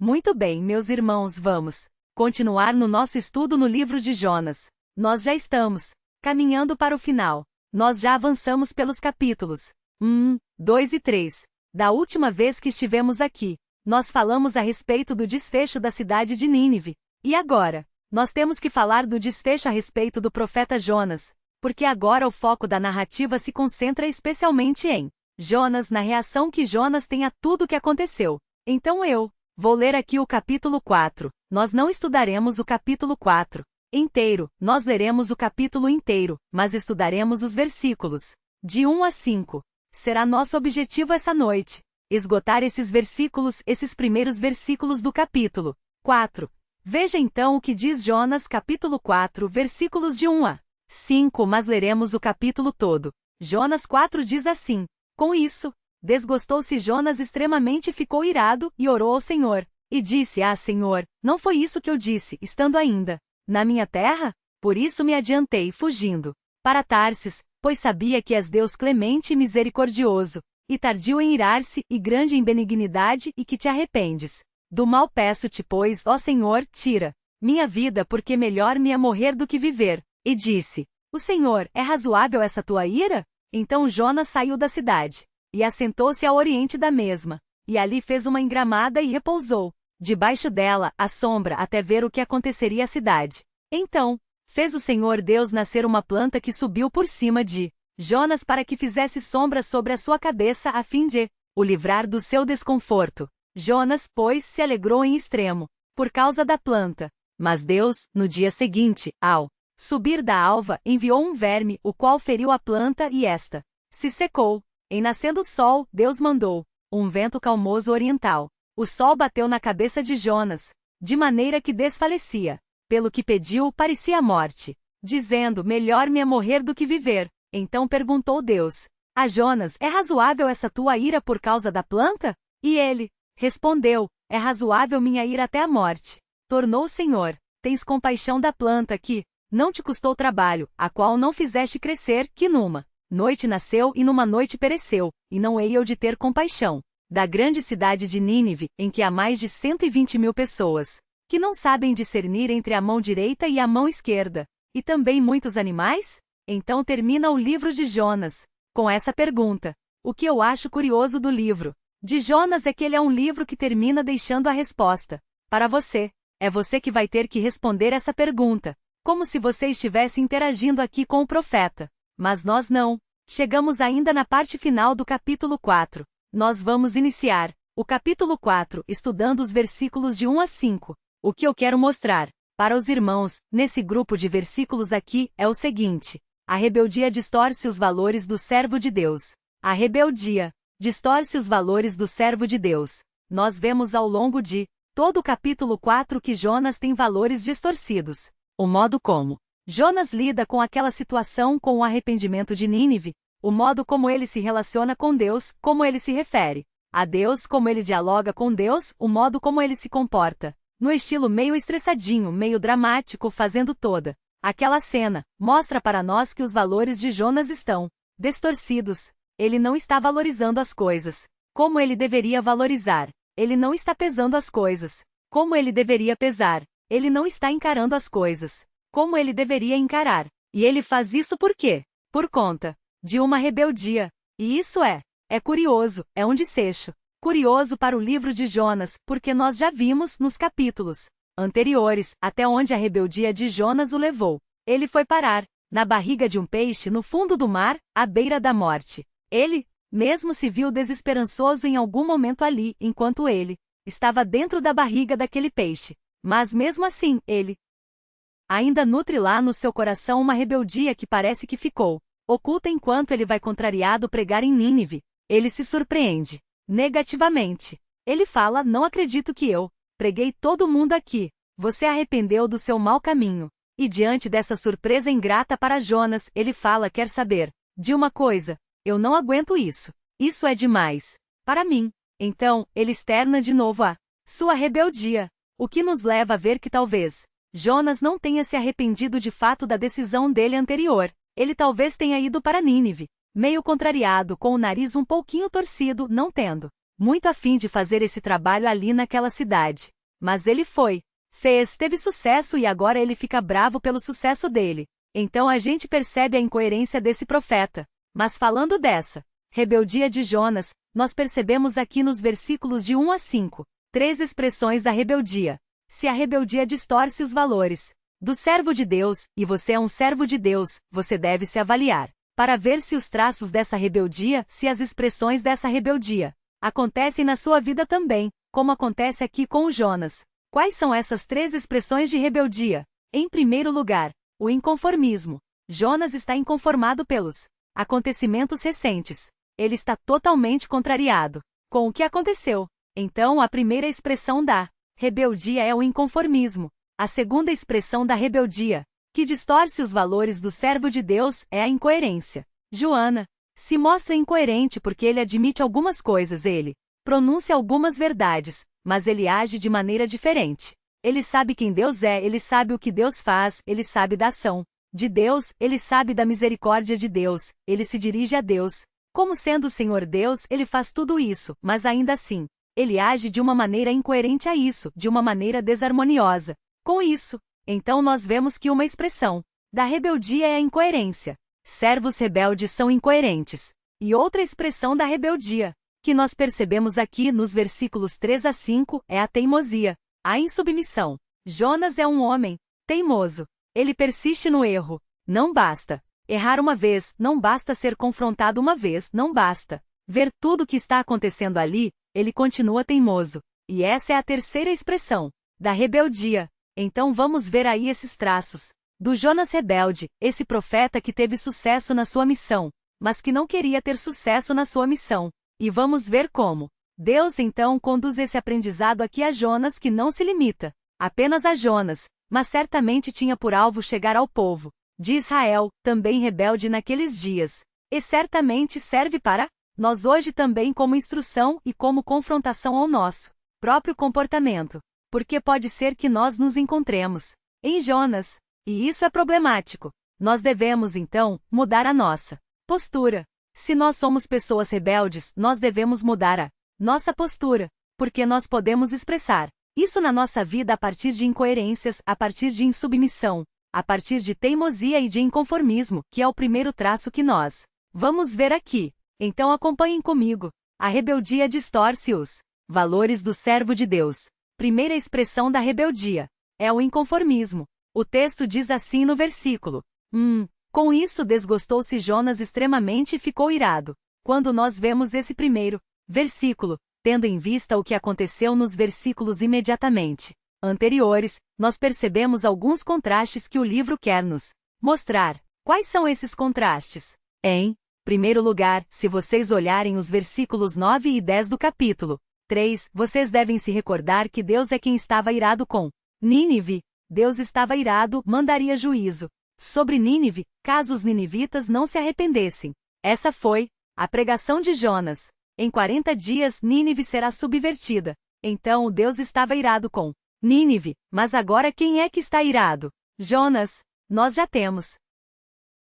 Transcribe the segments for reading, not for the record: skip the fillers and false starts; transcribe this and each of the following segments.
Muito bem, meus irmãos, vamos continuar no nosso estudo no livro de Jonas. Nós já estamos caminhando para o final. Nós já avançamos pelos capítulos 1, 2 e 3. Da última vez que estivemos aqui, nós falamos a respeito do desfecho da cidade de Nínive. E agora, nós temos que falar do desfecho a respeito do profeta Jonas, porque agora o foco da narrativa se concentra especialmente em Jonas, na reação que Jonas tem a tudo o que aconteceu. Então eu vou ler aqui o capítulo 4. Nós não estudaremos o capítulo 4 inteiro, nós leremos o capítulo inteiro, mas estudaremos os versículos de 1 a 5. Será nosso objetivo essa noite esgotar esses versículos, esses primeiros versículos do capítulo 4. Veja então o que diz Jonas capítulo 4, versículos de 1 a 5, mas leremos o capítulo todo. Jonas 4 diz assim: Com isso, desgostou-se Jonas extremamente e ficou irado, e orou ao Senhor. E disse: Ah, Senhor, não foi isso que eu disse, estando ainda na minha terra? Por isso me adiantei, fugindo para Tarsis, pois sabia que és Deus clemente e misericordioso, e tardio em irar-se, e grande em benignidade, e que te arrependes do mal. Peço-te, pois, ó Senhor, tira minha vida, porque melhor me é morrer do que viver. E disse: O Senhor, é razoável essa tua ira? Então Jonas saiu da cidade, e assentou-se ao oriente da mesma, e ali fez uma engramada e repousou debaixo dela, à sombra, até ver o que aconteceria à cidade. Então fez o Senhor Deus nascer uma planta que subiu por cima de Jonas para que fizesse sombra sobre a sua cabeça, a fim de o livrar do seu desconforto. Jonas, pois, se alegrou em extremo por causa da planta. Mas Deus, no dia seguinte, ao subir da alva, enviou um verme, o qual feriu a planta, e esta se secou. Em nascendo o sol, Deus mandou um vento calmoso oriental. O sol bateu na cabeça de Jonas, de maneira que desfalecia. Pelo que pediu, parecia a morte, dizendo: Melhor me é morrer do que viver. Então perguntou Deus a Jonas: É razoável essa tua ira por causa da planta? E ele respondeu: É razoável minha ira até a morte. Tornou o Senhor: Tens compaixão da planta que não te custou trabalho, a qual não fizeste crescer, que numa noite nasceu e numa noite pereceu, e não hei eu de ter compaixão da grande cidade de Nínive, em que há mais de 120.000 pessoas, que não sabem discernir entre a mão direita e a mão esquerda, e também muitos animais? Então termina o livro de Jonas com essa pergunta. O que eu acho curioso do livro de Jonas é que ele é um livro que termina deixando a resposta para você. É você que vai ter que responder essa pergunta, como se você estivesse interagindo aqui com o profeta. Mas nós não. Chegamos ainda na parte final do capítulo 4. Nós vamos iniciar o capítulo 4 estudando os versículos de 1 a 5. O que eu quero mostrar para os irmãos, nesse grupo de versículos aqui, é o seguinte: a rebeldia distorce os valores do servo de Deus. A rebeldia distorce os valores do servo de Deus. Nós vemos ao longo de todo o capítulo 4 que Jonas tem valores distorcidos. O modo como Jonas lida com aquela situação, com o arrependimento de Nínive, o modo como ele se relaciona com Deus, como ele se refere a Deus, como ele dialoga com Deus, o modo como ele se comporta, no estilo meio estressadinho, meio dramático, fazendo toda aquela cena, mostra para nós que os valores de Jonas estão distorcidos. Ele não está valorizando as coisas como ele deveria valorizar. Ele não está pesando as coisas como ele deveria pesar. Ele não está encarando as coisas como ele deveria encarar. E ele faz isso por quê? Por conta de uma rebeldia. E isso é curioso, é um desfecho curioso para o livro de Jonas, porque nós já vimos nos capítulos anteriores até onde a rebeldia de Jonas o levou. Ele foi parar na barriga de um peixe no fundo do mar, à beira da morte. Ele mesmo se viu desesperançoso em algum momento ali, enquanto ele estava dentro da barriga daquele peixe. Mas mesmo assim, ele ainda nutre lá no seu coração uma rebeldia que parece que ficou oculta enquanto ele vai contrariado pregar em Nínive. Ele se surpreende negativamente. Ele fala: Não acredito que eu preguei todo mundo aqui. Você arrependeu do seu mau caminho. E diante dessa surpresa ingrata para Jonas, ele fala: Quer saber de uma coisa? Eu não aguento isso. Isso é demais para mim. Então, ele externa de novo a sua rebeldia. O que nos leva a ver que talvez Jonas não tenha se arrependido de fato da decisão dele anterior. Ele talvez tenha ido para Nínive, meio contrariado, com o nariz um pouquinho torcido, não tendo muito a fim de fazer esse trabalho ali naquela cidade. Mas ele teve sucesso e agora ele fica bravo pelo sucesso dele. Então a gente percebe a incoerência desse profeta. Mas falando dessa rebeldia de Jonas, nós percebemos aqui nos versículos de 1 a 5, 3 expressões da rebeldia. Se a rebeldia distorce os valores do servo de Deus, e você é um servo de Deus, você deve se avaliar, para ver se os traços dessa rebeldia, se as expressões dessa rebeldia, acontecem na sua vida também, como acontece aqui com o Jonas. Quais são essas 3 expressões de rebeldia? Em primeiro lugar, o inconformismo. Jonas está inconformado pelos acontecimentos recentes. Ele está totalmente contrariado com o que aconteceu. Então, a primeira expressão da rebeldia é o inconformismo. A segunda expressão da rebeldia, que distorce os valores do servo de Deus, é a incoerência. Joana se mostra incoerente porque ele admite algumas coisas, ele pronuncia algumas verdades, mas ele age de maneira diferente. Ele sabe quem Deus é, ele sabe o que Deus faz, ele sabe da ação de Deus, ele sabe da misericórdia de Deus, ele se dirige a Deus. Como sendo o Senhor Deus, ele faz tudo isso, mas ainda assim, ele age de uma maneira incoerente a isso, de uma maneira desarmoniosa. Com isso, então nós vemos que uma expressão da rebeldia é a incoerência. Servos rebeldes são incoerentes. E outra expressão da rebeldia, que nós percebemos aqui nos versículos 3 a 5, é a teimosia, a insubmissão. Jonas é um homem teimoso. Ele persiste no erro. Não basta errar uma vez, não basta ser confrontado uma vez, não basta ver tudo o que está acontecendo ali, ele continua teimoso. E essa é a terceira expressão da rebeldia. Então vamos ver aí esses traços do Jonas rebelde, esse profeta que teve sucesso na sua missão, mas que não queria ter sucesso na sua missão. E vamos ver como Deus então conduz esse aprendizado aqui a Jonas, que não se limita apenas a Jonas, mas certamente tinha por alvo chegar ao povo de Israel, também rebelde naqueles dias. E certamente serve para nós hoje também como instrução e como confrontação ao nosso próprio comportamento. Porque pode ser que nós nos encontremos em Jonas, e isso é problemático. Nós devemos então mudar a nossa postura. Se nós somos pessoas rebeldes, nós devemos mudar a nossa postura, porque nós podemos expressar isso na nossa vida a partir de incoerências, a partir de insubmissão, a partir de teimosia e de inconformismo, que é o primeiro traço que nós vamos ver aqui. Então acompanhem comigo. A rebeldia distorce os valores do servo de Deus. Primeira expressão da rebeldia é o inconformismo. O texto diz assim no versículo 1. Com isso desgostou-se Jonas extremamente e ficou irado. Quando nós vemos esse primeiro versículo, tendo em vista o que aconteceu nos versículos imediatamente anteriores, nós percebemos alguns contrastes que o livro quer nos mostrar. Quais são esses contrastes? Em primeiro lugar, se vocês olharem os versículos 9 e 10 do capítulo 3, vocês devem se recordar que Deus é quem estava irado com Nínive. Deus estava irado, mandaria juízo sobre Nínive, caso os ninivitas não se arrependessem. Essa foi a pregação de Jonas. Em 40 dias Nínive será subvertida. Então Deus estava irado com Nínive, mas agora quem é que está irado? Jonas. Nós já temos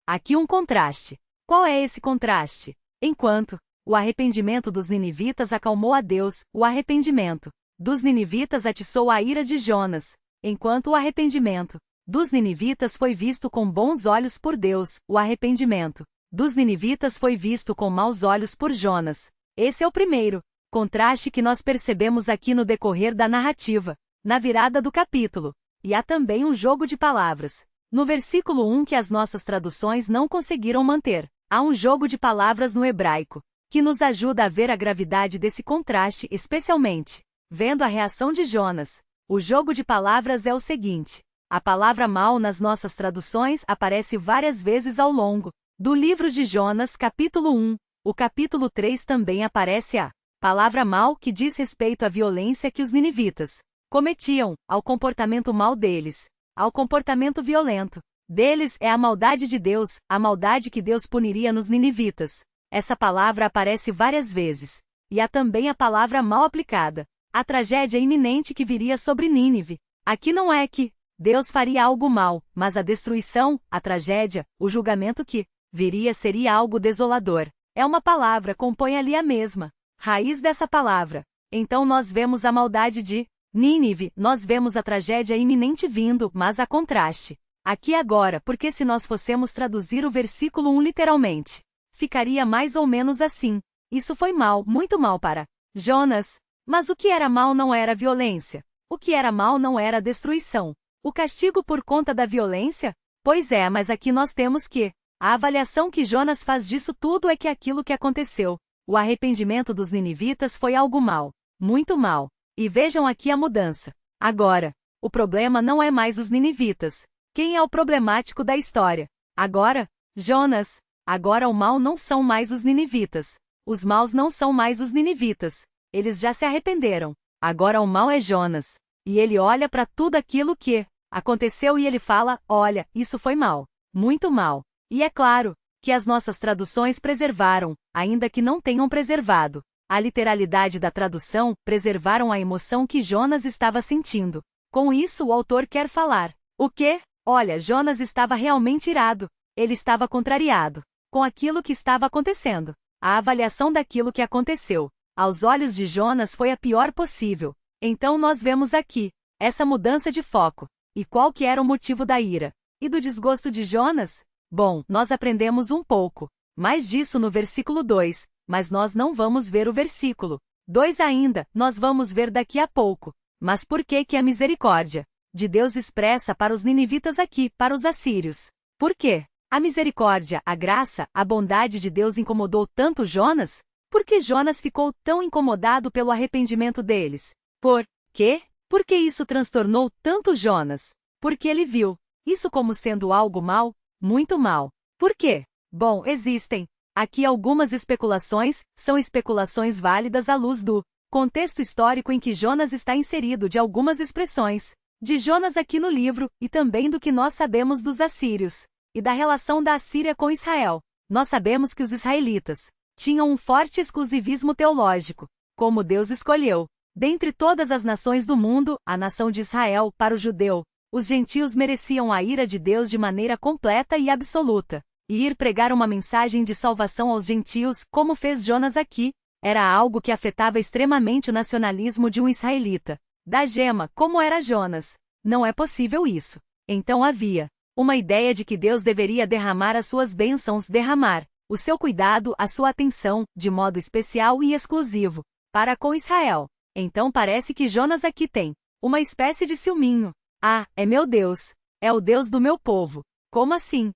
aqui um contraste. Qual é esse contraste? Enquanto o arrependimento dos ninivitas acalmou a Deus, o arrependimento dos ninivitas atiçou a ira de Jonas. Enquanto o arrependimento dos ninivitas foi visto com bons olhos por Deus, o arrependimento dos ninivitas foi visto com maus olhos por Jonas. Esse é o primeiro contraste que nós percebemos aqui no decorrer da narrativa, na virada do capítulo. E há também um jogo de palavras. No versículo 1 que as nossas traduções não conseguiram manter, há um jogo de palavras no hebraico, que nos ajuda a ver a gravidade desse contraste, especialmente vendo a reação de Jonas. O jogo de palavras é o seguinte: a palavra mal nas nossas traduções aparece várias vezes ao longo do livro de Jonas, capítulo 1. O capítulo 3 também aparece a palavra mal, que diz respeito à violência que os ninivitas cometiam, ao comportamento mal deles, ao comportamento violento deles. É a maldade de Deus, a maldade que Deus puniria nos ninivitas. Essa palavra aparece várias vezes. E há também a palavra mal aplicada, a tragédia iminente que viria sobre Nínive. Aqui não é que Deus faria algo mal, mas a destruição, a tragédia, o julgamento que viria seria algo desolador. É uma palavra, compõe ali a mesma raiz dessa palavra. Então nós vemos a maldade de Nínive, nós vemos a tragédia iminente vindo, mas a contraste. Aqui agora, porque se nós fossemos traduzir o versículo 1 literalmente, ficaria mais ou menos assim. Isso foi mal, muito mal para Jonas. Mas o que era mal não era violência. O que era mal não era destruição. O castigo por conta da violência? Pois é, mas aqui nós temos que a avaliação que Jonas faz disso tudo é que aquilo que aconteceu, o arrependimento dos ninivitas foi algo mal, muito mal. E vejam aqui a mudança. Agora, o problema não é mais os ninivitas. Quem é o problemático da história? Agora, Jonas. Agora o mal não são mais os ninivitas. Os maus não são mais os ninivitas. Eles já se arrependeram. Agora o mal é Jonas. E ele olha para tudo aquilo que aconteceu e ele fala, olha, isso foi mal. Muito mal. E é claro que as nossas traduções preservaram, ainda que não tenham preservado a literalidade da tradução, preservaram a emoção que Jonas estava sentindo. Com isso o autor quer falar. O quê? Olha, Jonas estava realmente irado. Ele estava contrariado com aquilo que estava acontecendo. A avaliação daquilo que aconteceu, aos olhos de Jonas, foi a pior possível. Então nós vemos aqui essa mudança de foco. E qual que era o motivo da ira e do desgosto de Jonas? Bom, nós aprendemos um pouco mais disso no versículo 2, mas nós não vamos ver o versículo 2 ainda, nós vamos ver daqui a pouco. Mas por que que a misericórdia de Deus expressa para os ninivitas aqui, para os assírios? Por quê? A misericórdia, a graça, a bondade de Deus incomodou tanto Jonas? Por que Jonas ficou tão incomodado pelo arrependimento deles? Por quê? Por que isso transtornou tanto Jonas? Porque ele viu isso como sendo algo mal, muito mal. Por quê? Bom, existem aqui algumas especulações, são especulações válidas à luz do contexto histórico em que Jonas está inserido, de algumas expressões de Jonas aqui no livro, e também do que nós sabemos dos assírios e da relação da Assíria com Israel. Nós sabemos que os israelitas tinham um forte exclusivismo teológico, como Deus escolheu, dentre todas as nações do mundo, a nação de Israel. Para o judeu, os gentios mereciam a ira de Deus de maneira completa e absoluta. E ir pregar uma mensagem de salvação aos gentios, como fez Jonas aqui, era algo que afetava extremamente o nacionalismo de um israelita. Da gema, como era Jonas. Não é possível isso. Então havia uma ideia de que Deus deveria derramar as suas bênçãos, derramar o seu cuidado, a sua atenção, de modo especial e exclusivo, para com Israel. Então parece que Jonas aqui tem uma espécie de ciúminho. Ah, é meu Deus. É o Deus do meu povo. Como assim?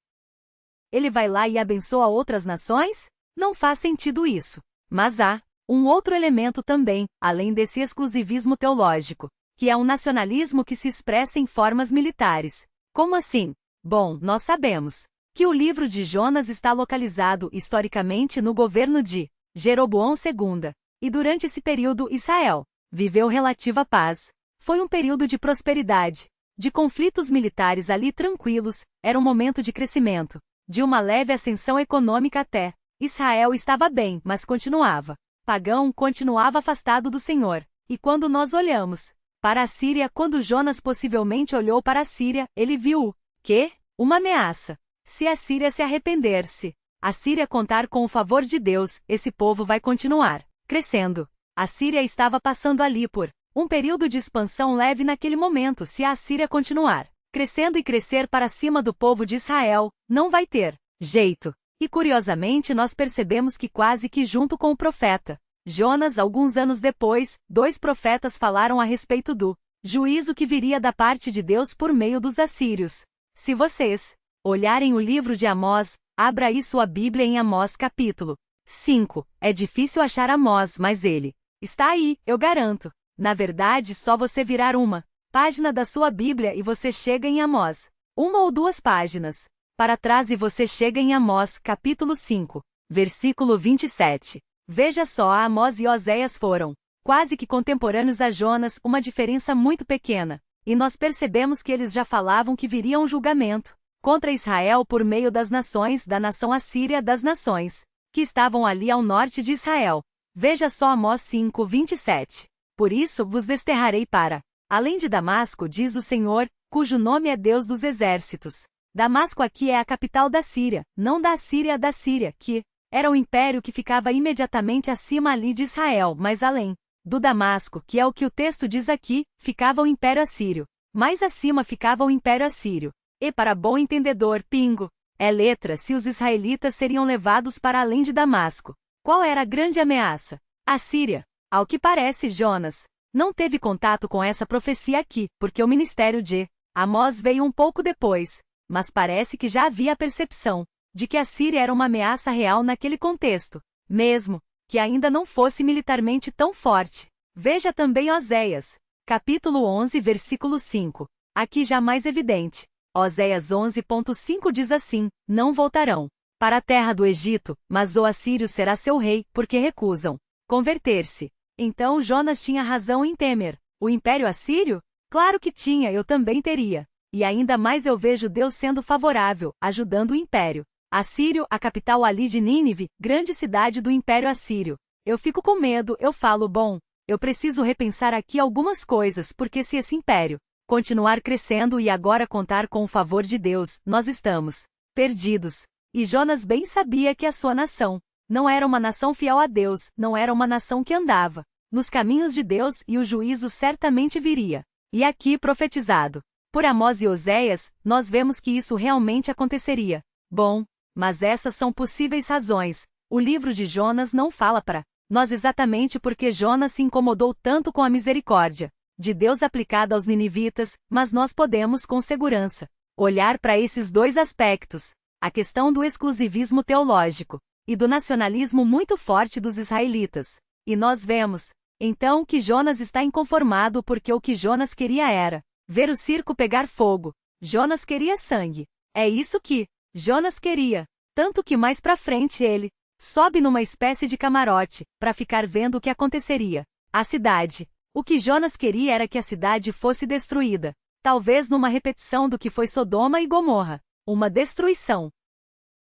Ele vai lá e abençoa outras nações? Não faz sentido isso. Mas há um outro elemento também, além desse exclusivismo teológico, que é um nacionalismo que se expressa em formas militares. Como assim? Bom, nós sabemos que o livro de Jonas está localizado historicamente no governo de Jeroboão II, e durante esse período Israel viveu relativa paz. Foi um período de prosperidade, de conflitos militares ali tranquilos, era um momento de crescimento, de uma leve ascensão econômica até. Israel estava bem, mas continuava pagão, continuava afastado do Senhor. E quando nós olhamos para a Síria, quando Jonas possivelmente olhou para a Síria, ele viu o quê? Uma ameaça. Se a Síria se arrepender-se, a Síria contar com o favor de Deus, esse povo vai continuar crescendo. A Síria estava passando ali por um período de expansão leve naquele momento. Se a Síria continuar crescendo e crescer para cima do povo de Israel, não vai ter jeito. E curiosamente nós percebemos que quase que junto com o profeta Jonas, alguns anos depois, 2 profetas falaram a respeito do juízo que viria da parte de Deus por meio dos assírios. Se vocês olharem o livro de Amós, abra aí sua Bíblia em Amós capítulo 5. É difícil achar Amós, mas ele está aí, eu garanto. Na verdade, só você virar uma página da sua Bíblia e você chega em Amós. 1 ou 2 páginas para trás e você chega em Amós capítulo 5, versículo 27. Veja só, Amós e Oséias foram quase que contemporâneos a Jonas, uma diferença muito pequena. E nós percebemos que eles já falavam que viria um julgamento contra Israel por meio das nações, da nação assíria, das nações que estavam ali ao norte de Israel. Veja só Amós 5, 27. Por isso vos desterrarei para além de Damasco, diz o Senhor, cujo nome é Deus dos exércitos. Damasco aqui é a capital da Síria, não da Assíria, que Era o império que ficava imediatamente acima ali de Israel, mas além do Damasco, que é o que o texto diz aqui, ficava o Império Assírio. Mais acima ficava o Império Assírio. E para bom entendedor, pingo, é letra se os israelitas seriam levados para além de Damasco. Qual era a grande ameaça? A Síria. Ao que parece, Jonas não teve contato com essa profecia aqui, porque o ministério de Amós veio um pouco depois, mas parece que já havia a percepção de que a Síria era uma ameaça real naquele contexto, mesmo que ainda não fosse militarmente tão forte. Veja também Oséias, capítulo 11, versículo 5. Aqui já mais evidente. Oséias 11.5 diz assim: não voltarão para a terra do Egito, mas o assírio será seu rei, porque recusam converter-se. Então Jonas tinha razão em temer o Império Assírio? Claro que tinha, eu também teria. E ainda mais eu vejo Deus sendo favorável, ajudando o Império Assírio, a capital ali de Nínive, grande cidade do Império Assírio. Eu fico com medo, eu falo, bom, eu preciso repensar aqui algumas coisas, porque se esse império continuar crescendo e agora contar com o favor de Deus, nós estamos perdidos. E Jonas bem sabia que a sua nação não era uma nação fiel a Deus, não era uma nação que andava nos caminhos de Deus e o juízo certamente viria. E aqui profetizado por Amós e Oséias, nós vemos que isso realmente aconteceria. Bom, mas essas são possíveis razões. O livro de Jonas não fala para nós exatamente porque Jonas se incomodou tanto com a misericórdia de Deus aplicada aos ninivitas, mas nós podemos com segurança olhar para esses dois aspectos. A questão do exclusivismo teológico e do nacionalismo muito forte dos israelitas. E nós vemos, então, que Jonas está inconformado porque o que Jonas queria era ver o circo pegar fogo. Jonas queria sangue. É isso que Jonas queria. Tanto que mais pra frente ele sobe numa espécie de camarote para ficar vendo o que aconteceria. A cidade. O que Jonas queria era que a cidade fosse destruída. Talvez numa repetição do que foi Sodoma e Gomorra. Uma destruição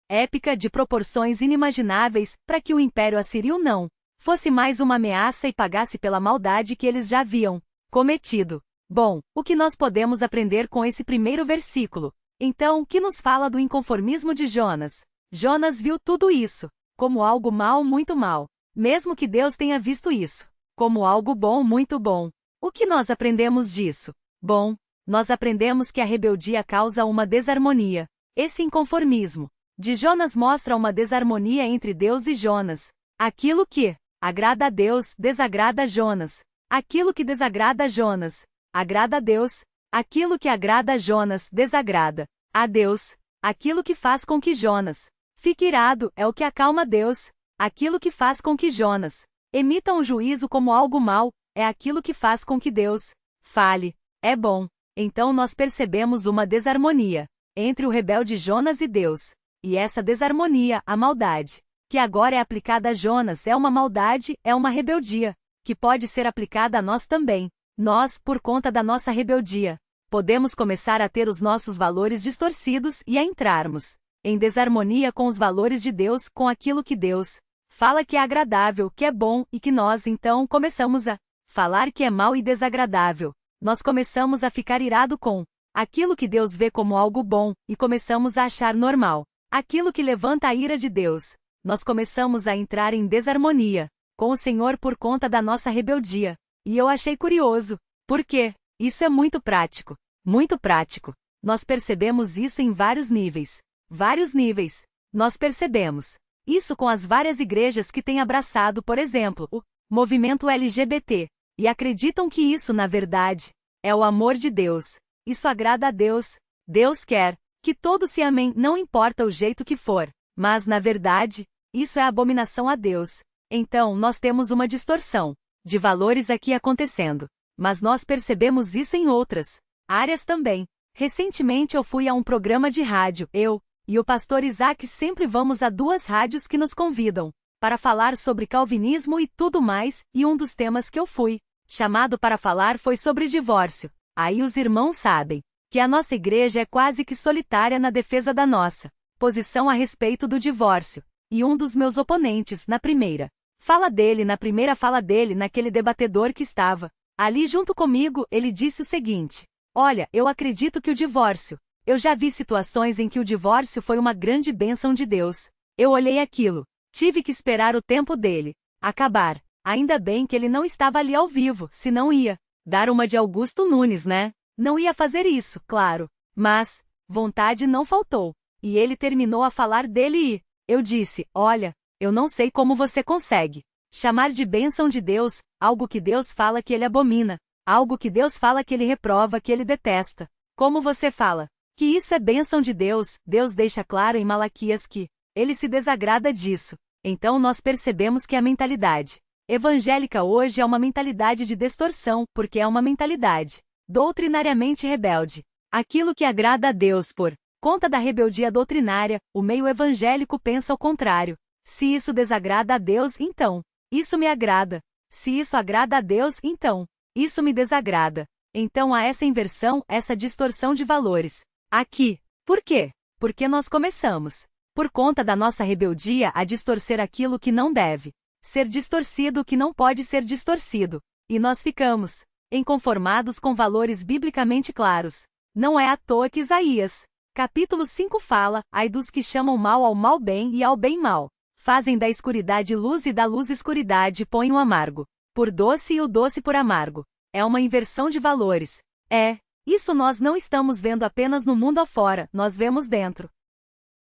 épica de proporções inimagináveis, para que o Império Assírio não fosse mais uma ameaça e pagasse pela maldade que eles já haviam cometido. Bom, o que nós podemos aprender com esse primeiro versículo? Então, o que nos fala do inconformismo de Jonas? Jonas viu tudo isso como algo mal, muito mal. Mesmo que Deus tenha visto isso como algo bom, muito bom. O que nós aprendemos disso? Bom, nós aprendemos que a rebeldia causa uma desarmonia. Esse inconformismo de Jonas mostra uma desarmonia entre Deus e Jonas. Aquilo que agrada a Deus, desagrada a Jonas. Aquilo que desagrada a Jonas, agrada a Deus. Aquilo que agrada a Jonas, desagrada a Deus. Aquilo que faz com que Jonas fique irado é o que acalma Deus. Aquilo que faz com que Jonas emita um juízo como algo mau é aquilo que faz com que Deus fale. É bom. Então nós percebemos uma desarmonia entre o rebelde Jonas e Deus. E essa desarmonia, a maldade, que agora é aplicada a Jonas é uma maldade, é uma rebeldia, que pode ser aplicada a nós também. Nós, por conta da nossa rebeldia, podemos começar a ter os nossos valores distorcidos e a entrarmos em desarmonia com os valores de Deus, com aquilo que Deus fala que é agradável, que é bom, e que nós, então, começamos a falar que é mal e desagradável. Nós começamos a ficar irado com aquilo que Deus vê como algo bom, e começamos a achar normal aquilo que levanta a ira de Deus. Nós começamos a entrar em desarmonia com o Senhor por conta da nossa rebeldia. E eu achei curioso. Por quê? Isso é muito prático. Muito prático. Nós percebemos isso em vários níveis. Vários níveis. Nós percebemos isso com as várias igrejas que têm abraçado, por exemplo, o movimento LGBT. E acreditam que isso, na verdade, é o amor de Deus. Isso agrada a Deus. Deus quer que todos se amem, não importa o jeito que for. Mas, na verdade, isso é abominação a Deus. Então, nós temos uma distorção de valores aqui acontecendo. Mas nós percebemos isso em outras áreas também. Recentemente eu fui a um programa de rádio. Eu e o pastor Isaac sempre vamos a 2 rádios que nos convidam para falar sobre calvinismo e tudo mais, e um dos temas que eu fui chamado para falar foi sobre divórcio. Aí os irmãos sabem que a nossa igreja é quase que solitária na defesa da nossa posição a respeito do divórcio. E um dos meus oponentes, na primeira fala dele, naquele debatedor que estava ali junto comigo, ele disse o seguinte: olha, eu acredito que o divórcio, eu já vi situações em que o divórcio foi uma grande bênção de Deus. Eu olhei aquilo Tive que esperar o tempo dele acabar. Ainda bem que ele não estava ali ao vivo, senão ia dar uma de Augusto Nunes, né? Não ia fazer isso, claro. Mas vontade não faltou. E ele terminou a falar dele e eu disse: olha, eu não sei como você consegue chamar de bênção de Deus algo que Deus fala que ele abomina, algo que Deus fala que ele reprova, que ele detesta. Como você fala que isso é bênção de Deus? Deus deixa claro em Malaquias que ele se desagrada disso. Então nós percebemos que a mentalidade evangélica hoje é uma mentalidade de distorção, porque é uma mentalidade doutrinariamente rebelde. Aquilo que agrada a Deus por conta da rebeldia doutrinária, o meio evangélico pensa o contrário. Se isso desagrada a Deus, então isso me agrada. Se isso agrada a Deus, então isso me desagrada. Então há essa inversão, essa distorção de valores aqui. Por quê? Porque nós começamos, por conta da nossa rebeldia, a distorcer aquilo que não deve ser distorcido, que não pode ser distorcido. E nós ficamos inconformados com valores biblicamente claros. Não é à toa que Isaías, capítulo 5 fala: ai dos que chamam mal ao mal bem e ao bem mal. Fazem da escuridade luz e da luz escuridade, põem o amargo por doce e o doce por amargo. É uma inversão de valores. Isso nós não estamos vendo apenas no mundo afora, nós vemos dentro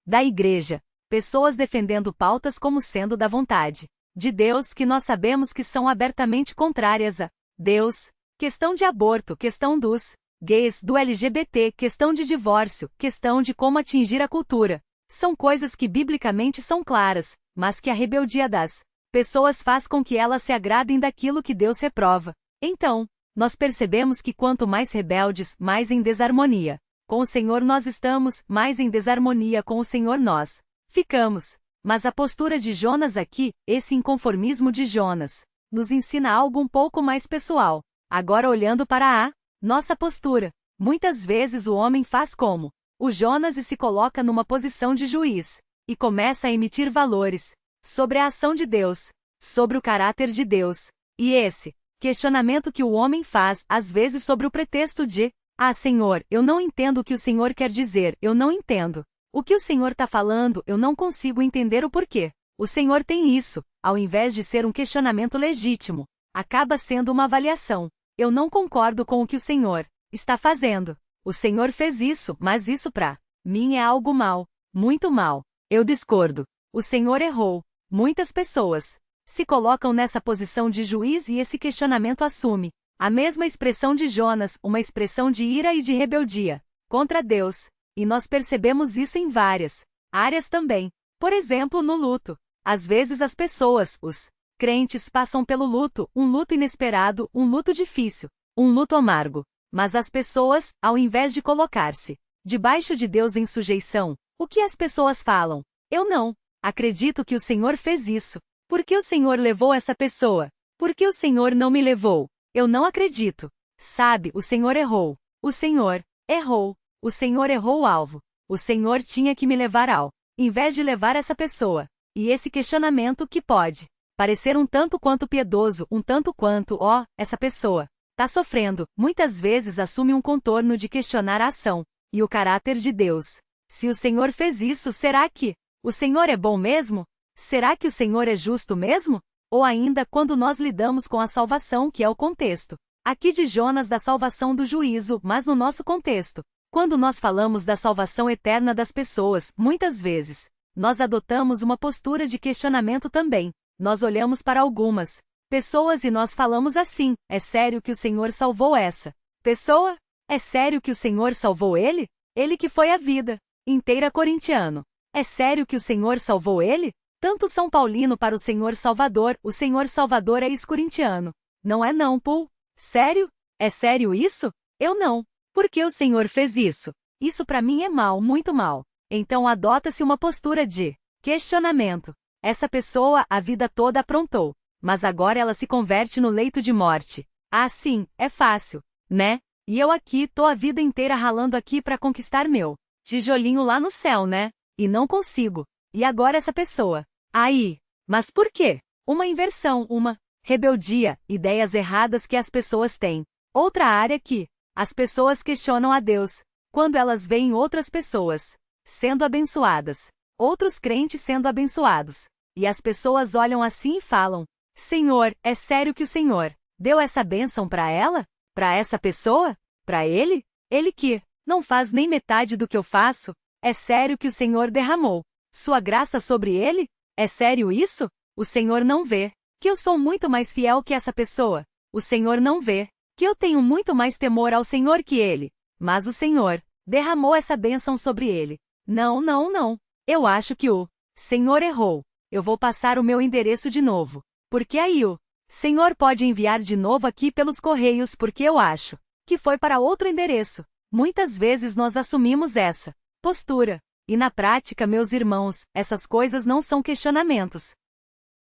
da igreja. Pessoas defendendo pautas como sendo da vontade de Deus, que nós sabemos que são abertamente contrárias a Deus. Questão de aborto, questão dos gays, do LGBT, questão de divórcio, questão de como atingir a cultura. São coisas que biblicamente são claras, mas que a rebeldia das pessoas faz com que elas se agradem daquilo que Deus reprova. Então, nós percebemos que quanto mais rebeldes, mais em desarmonia com o Senhor nós estamos, mais em desarmonia com o Senhor nós ficamos. Mas a postura de Jonas aqui, esse inconformismo de Jonas, nos ensina algo um pouco mais pessoal. Agora olhando para a nossa postura, muitas vezes o homem faz como o Jonas e se coloca numa posição de juiz, e começa a emitir valores sobre a ação de Deus, sobre o caráter de Deus. E esse questionamento que o homem faz, às vezes sobre o pretexto de: ah, Senhor, eu não entendo o que o Senhor quer dizer, eu não entendo o que o Senhor está falando, eu não consigo entender o porquê o Senhor tem isso, ao invés de ser um questionamento legítimo, acaba sendo uma avaliação. Eu não concordo com o que o Senhor está fazendo. O Senhor fez isso, mas isso para mim é algo mal, muito mal. Eu discordo. O Senhor errou. Muitas pessoas se colocam nessa posição de juiz e esse questionamento assume a mesma expressão de Jonas, uma expressão de ira e de rebeldia contra Deus. E nós percebemos isso em várias áreas também. Por exemplo, no luto. Às vezes as pessoas, os crentes, passam pelo luto, um luto inesperado, um luto difícil, um luto amargo. Mas as pessoas, ao invés de colocar-se debaixo de Deus em sujeição, o que as pessoas falam? Eu não acredito que o Senhor fez isso. Por que o Senhor levou essa pessoa? Por que o Senhor não me levou? Eu não acredito. Sabe, o Senhor errou. O Senhor errou. O Senhor errou o alvo. O Senhor tinha que me levar ao invés de levar essa pessoa. E esse questionamento que pode parecer um tanto quanto piedoso, um tanto quanto, essa pessoa está sofrendo, muitas vezes assume um contorno de questionar a ação e o caráter de Deus. Se o Senhor fez isso, será que o Senhor é bom mesmo? Será que o Senhor é justo mesmo? Ou ainda, quando nós lidamos com a salvação, que é o contexto aqui de Jonas da salvação do juízo, mas no nosso contexto, quando nós falamos da salvação eterna das pessoas, muitas vezes nós adotamos uma postura de questionamento também. Nós olhamos para algumas pessoas e nós falamos assim: é sério que o Senhor salvou essa pessoa? É sério que o Senhor salvou ele? Ele que foi a vida inteira corintiano. É sério que o Senhor salvou ele? Tanto São Paulino para o Senhor Salvador é ex-corintiano. Não é não, Paul? Sério? É sério isso? Eu não. Por que o Senhor fez isso? Isso para mim é mal, muito mal. Então adota-se uma postura de questionamento. Essa pessoa a vida toda aprontou, mas agora ela se converte no leito de morte. Ah, sim, é fácil, né? E eu aqui tô a vida inteira ralando aqui para conquistar meu tijolinho lá no céu, né? E não consigo. E agora essa pessoa? Aí. Mas por quê? Uma inversão, uma rebeldia, ideias erradas que as pessoas têm. Outra área que as pessoas questionam a Deus quando elas veem outras pessoas sendo abençoadas, outros crentes sendo abençoados. E as pessoas olham assim e falam: Senhor, é sério que o Senhor deu essa bênção para ela? Para essa pessoa? Para ele? Ele que não faz nem metade do que eu faço? É sério que o Senhor derramou sua graça sobre ele? É sério isso? O Senhor não vê que eu sou muito mais fiel que essa pessoa. O Senhor não vê que eu tenho muito mais temor ao Senhor que ele. Mas o Senhor derramou essa bênção sobre ele. Não, não, não. Eu acho que o Senhor errou. Eu vou passar o meu endereço de novo. Porque aí o Senhor pode enviar de novo aqui pelos correios porque eu acho que foi para outro endereço. Muitas vezes nós assumimos essa postura. E na prática, meus irmãos, essas coisas não são questionamentos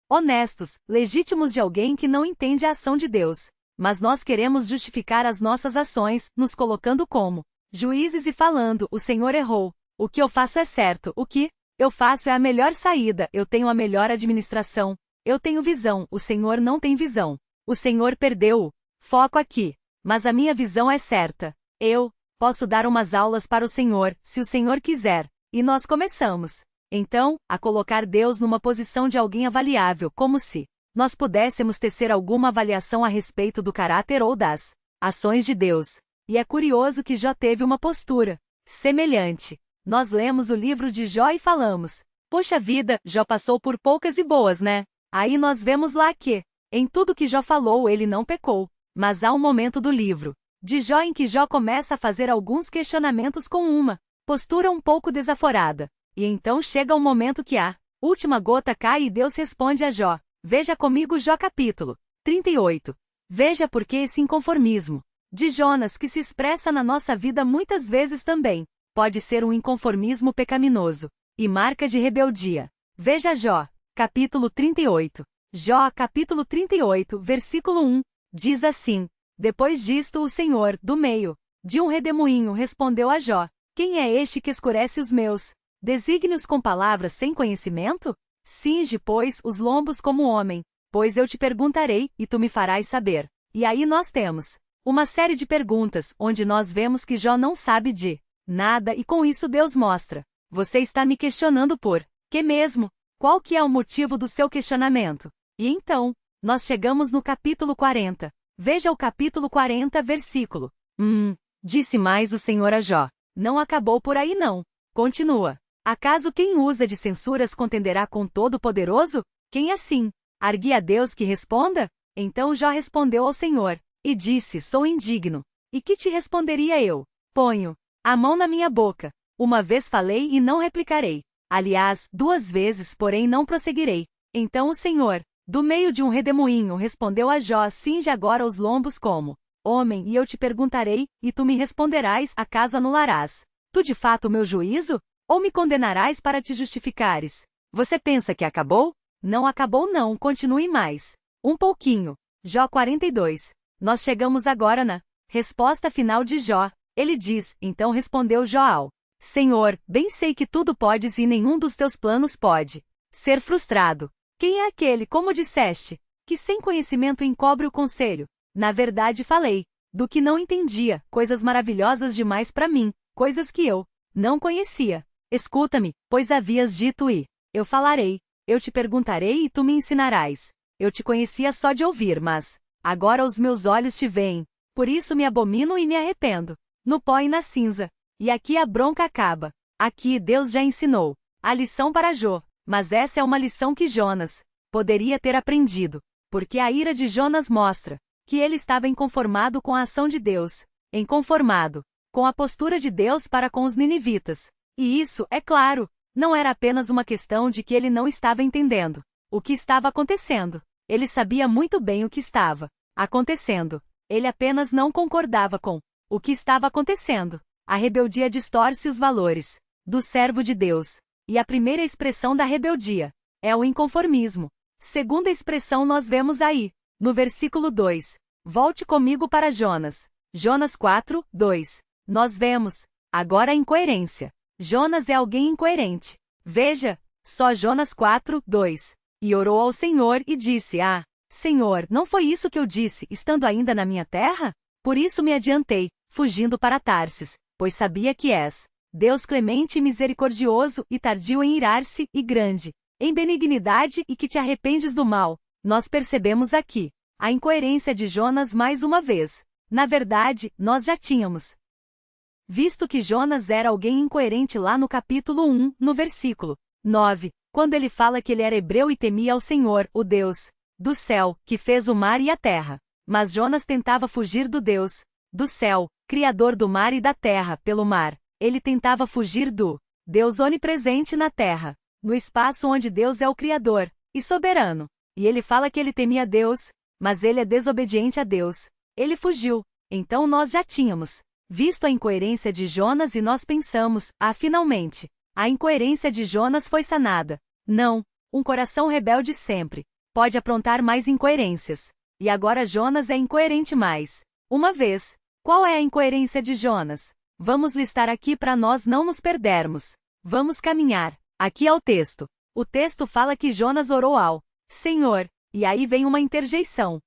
honestos, legítimos de alguém que não entende a ação de Deus. Mas nós queremos justificar as nossas ações, nos colocando como juízes e falando: o Senhor errou. O que eu faço é certo. O que eu faço é a melhor saída. Eu tenho a melhor administração. Eu tenho visão. O Senhor não tem visão. O Senhor perdeu o foco aqui. Mas a minha visão é certa. Eu posso dar umas aulas para o Senhor, se o Senhor quiser. E nós começamos, então, a colocar Deus numa posição de alguém avaliável, como se nós pudéssemos tecer alguma avaliação a respeito do caráter ou das ações de Deus. E é curioso que Jó teve uma postura semelhante. Nós lemos o livro de Jó e falamos: poxa vida, Jó passou por poucas e boas, né? Aí nós vemos lá que, em tudo que Jó falou, ele não pecou. Mas há um momento do livro de Jó em que Jó começa a fazer alguns questionamentos com uma postura um pouco desaforada. E então chega um momento que a última gota cai e Deus responde a Jó. Veja comigo Jó capítulo 38. Veja porque esse inconformismo de Jonas que se expressa na nossa vida muitas vezes também pode ser um inconformismo pecaminoso e marca de rebeldia. Veja Jó, capítulo 38. Jó, capítulo 38, versículo 1, diz assim: Depois disto o Senhor, do meio de um redemoinho, respondeu a Jó: Quem é este que escurece os meus desígnios com palavras sem conhecimento? Cinge, pois, os lombos como homem, pois eu te perguntarei, e tu me farás saber. E aí nós temos uma série de perguntas, onde nós vemos que Jó não sabe de nada e com isso Deus mostra: você está me questionando por que mesmo? Qual que é o motivo do seu questionamento? E então, nós chegamos no capítulo 40. Veja o capítulo 40, versículo. Disse mais o Senhor a Jó: Não acabou por aí não. Continua. Acaso quem usa de censuras contenderá com Todo-Poderoso? Quem assim argue a Deus que responda? Então Jó respondeu ao Senhor e disse: Sou indigno. E que te responderia eu? Ponho a mão na minha boca. Uma vez falei e não replicarei. Aliás, 2 vezes, porém não prosseguirei. Então o Senhor, do meio de um redemoinho, respondeu a Jó: Cinge agora os lombos como homem, e eu te perguntarei, e tu me responderás: acaso anularás tu de fato o meu juízo? Ou me condenarás para te justificares? Você pensa que acabou? Não acabou não, continue mais um pouquinho. Jó 42. Nós chegamos agora na resposta final de Jó. Ele diz: Então respondeu Jó ao Senhor: Bem sei que tudo podes e nenhum dos teus planos pode ser frustrado. Quem é aquele, como disseste, que sem conhecimento encobre o conselho? Na verdade falei do que não entendia, coisas maravilhosas demais para mim, coisas que eu não conhecia. Escuta-me, pois havias dito e eu falarei. Eu te perguntarei e tu me ensinarás. Eu te conhecia só de ouvir, mas agora os meus olhos te veem. Por isso me abomino e me arrependo, no pó e na cinza. E aqui a bronca acaba. Aqui Deus já ensinou a lição para Jó. Mas essa é uma lição que Jonas poderia ter aprendido, porque a ira de Jonas mostra que ele estava inconformado com a ação de Deus, inconformado com a postura de Deus para com os ninivitas. E isso, é claro, não era apenas uma questão de que ele não estava entendendo o que estava acontecendo. Ele sabia muito bem o que estava acontecendo. Ele apenas não concordava com o que estava acontecendo. A rebeldia distorce os valores do servo de Deus. E a primeira expressão da rebeldia é o inconformismo. Segunda expressão nós vemos aí, no versículo 2. Volte comigo para Jonas. Jonas 4, 2. Nós vemos agora a incoerência. Jonas é alguém incoerente. Veja, só Jonas 4, 2. E orou ao Senhor e disse: Senhor, não foi isso que eu disse, estando ainda na minha terra? Por isso me adiantei, fugindo para Tarsis, pois sabia que és Deus clemente e misericordioso, e tardio em irar-se, e grande em benignidade e que te arrependes do mal. Nós percebemos aqui a incoerência de Jonas mais uma vez. Na verdade, nós já tínhamos visto que Jonas era alguém incoerente lá no capítulo 1, no versículo 9, quando ele fala que ele era hebreu e temia ao Senhor, o Deus do céu, que fez o mar e a terra. Mas Jonas tentava fugir do Deus do céu, criador do mar e da terra, pelo mar. Ele tentava fugir do Deus onipresente na terra, no espaço onde Deus é o criador e soberano. E ele fala que ele temia Deus, mas ele é desobediente a Deus. Ele fugiu. Então nós já tínhamos visto a incoerência de Jonas e nós pensamos, finalmente, a incoerência de Jonas foi sanada. Não, um coração rebelde sempre pode aprontar mais incoerências. E agora Jonas é incoerente mais uma vez. Qual é a incoerência de Jonas? Vamos listar aqui para nós não nos perdermos. Vamos caminhar. Aqui é o texto. O texto fala que Jonas orou ao Senhor, e aí vem uma interjeição.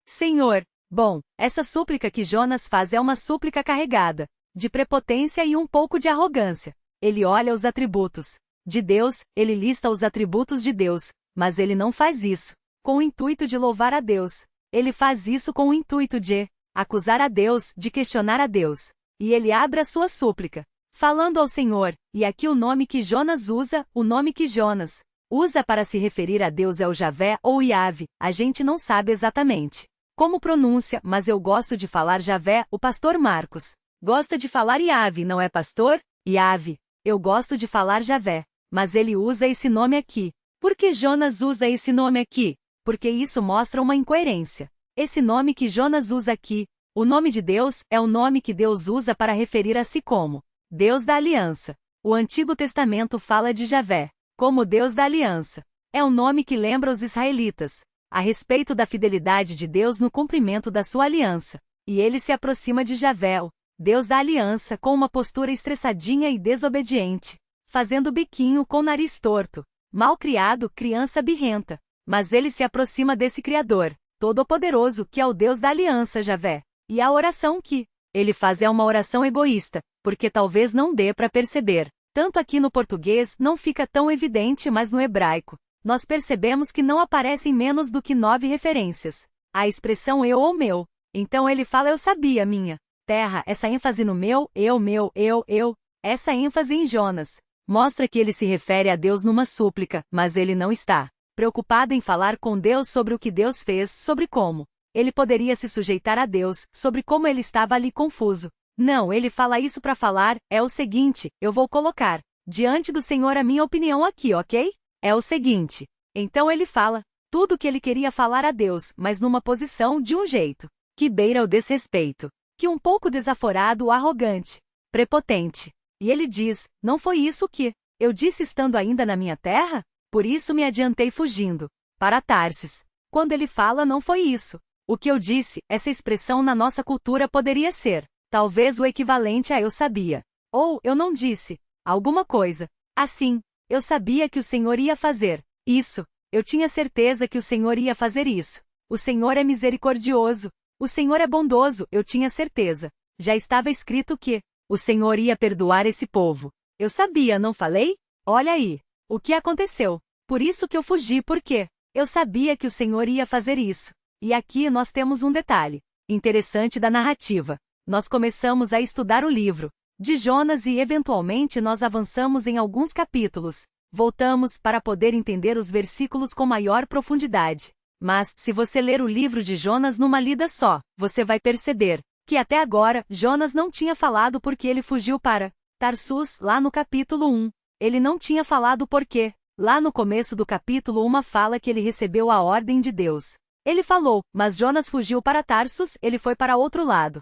Senhor. Bom, essa súplica que Jonas faz é uma súplica carregada de prepotência e um pouco de arrogância. Ele olha os atributos de Deus, ele lista os atributos de Deus, mas ele não faz isso com o intuito de louvar a Deus. Ele faz isso com o intuito de acusar a Deus, de questionar a Deus. E ele abre a sua súplica, falando ao Senhor, e aqui o nome que Jonas usa, o nome que Jonas usa para se referir a Deus é o Javé ou Yahvé, a gente não sabe exatamente como pronúncia, mas eu gosto de falar Javé. O pastor Marcos gosta de falar Yahvé, não é, pastor? Yahvé. Eu gosto de falar Javé, mas ele usa esse nome aqui. Por que Jonas usa esse nome aqui? Porque isso mostra uma incoerência. Esse nome que Jonas usa aqui, o nome de Deus, é o nome que Deus usa para referir a si como Deus da aliança. O Antigo Testamento fala de Javé como Deus da aliança. É um nome que lembra os israelitas a respeito da fidelidade de Deus no cumprimento da sua aliança. E ele se aproxima de Javé, o Deus da aliança, com uma postura estressadinha e desobediente, fazendo biquinho com o nariz torto, mal criado, criança birrenta. Mas ele se aproxima desse Criador Todo-Poderoso, que é o Deus da aliança, Javé. E a oração que ele faz é uma oração egoísta, porque talvez não dê para perceber. Tanto aqui no português não fica tão evidente, mas no hebraico nós percebemos que não aparecem menos do que 9 referências à expressão eu ou meu. Então ele fala eu sabia, minha terra, essa ênfase no meu, eu, essa ênfase em Jonas mostra que ele se refere a Deus numa súplica, mas ele não está preocupado em falar com Deus sobre o que Deus fez, sobre como ele poderia se sujeitar a Deus, sobre como ele estava ali confuso. Não, ele fala isso para falar, é o seguinte, eu vou colocar diante do Senhor a minha opinião aqui, ok? É o seguinte. Então ele fala tudo o que ele queria falar a Deus, mas numa posição de um jeito que beira o desrespeito, que um pouco desaforado, arrogante, prepotente. E ele diz, não foi isso que eu disse estando ainda na minha terra? Por isso me adiantei fugindo para Tarsis. Quando ele fala não foi isso o que eu disse, essa expressão na nossa cultura poderia ser talvez o equivalente a eu sabia. Ou eu não disse alguma coisa assim. Eu sabia que o Senhor ia fazer isso. Eu tinha certeza que o Senhor ia fazer isso. O Senhor é misericordioso. O Senhor é bondoso. Eu tinha certeza. Já estava escrito que o Senhor ia perdoar esse povo. Eu sabia, não falei? Olha aí. O que aconteceu? Por isso que eu fugi, porque eu sabia que o Senhor ia fazer isso. E aqui nós temos um detalhe interessante da narrativa. Nós começamos a estudar o livro de Jonas e eventualmente nós avançamos em alguns capítulos. Voltamos para poder entender os versículos com maior profundidade. Mas, se você ler o livro de Jonas numa lida só, você vai perceber que até agora, Jonas não tinha falado porque ele fugiu para Tarsus, lá no capítulo 1. Ele não tinha falado porque, lá no começo do capítulo 1 fala que ele recebeu a ordem de Deus. Ele falou, mas Jonas fugiu para Tarsus, ele foi para outro lado.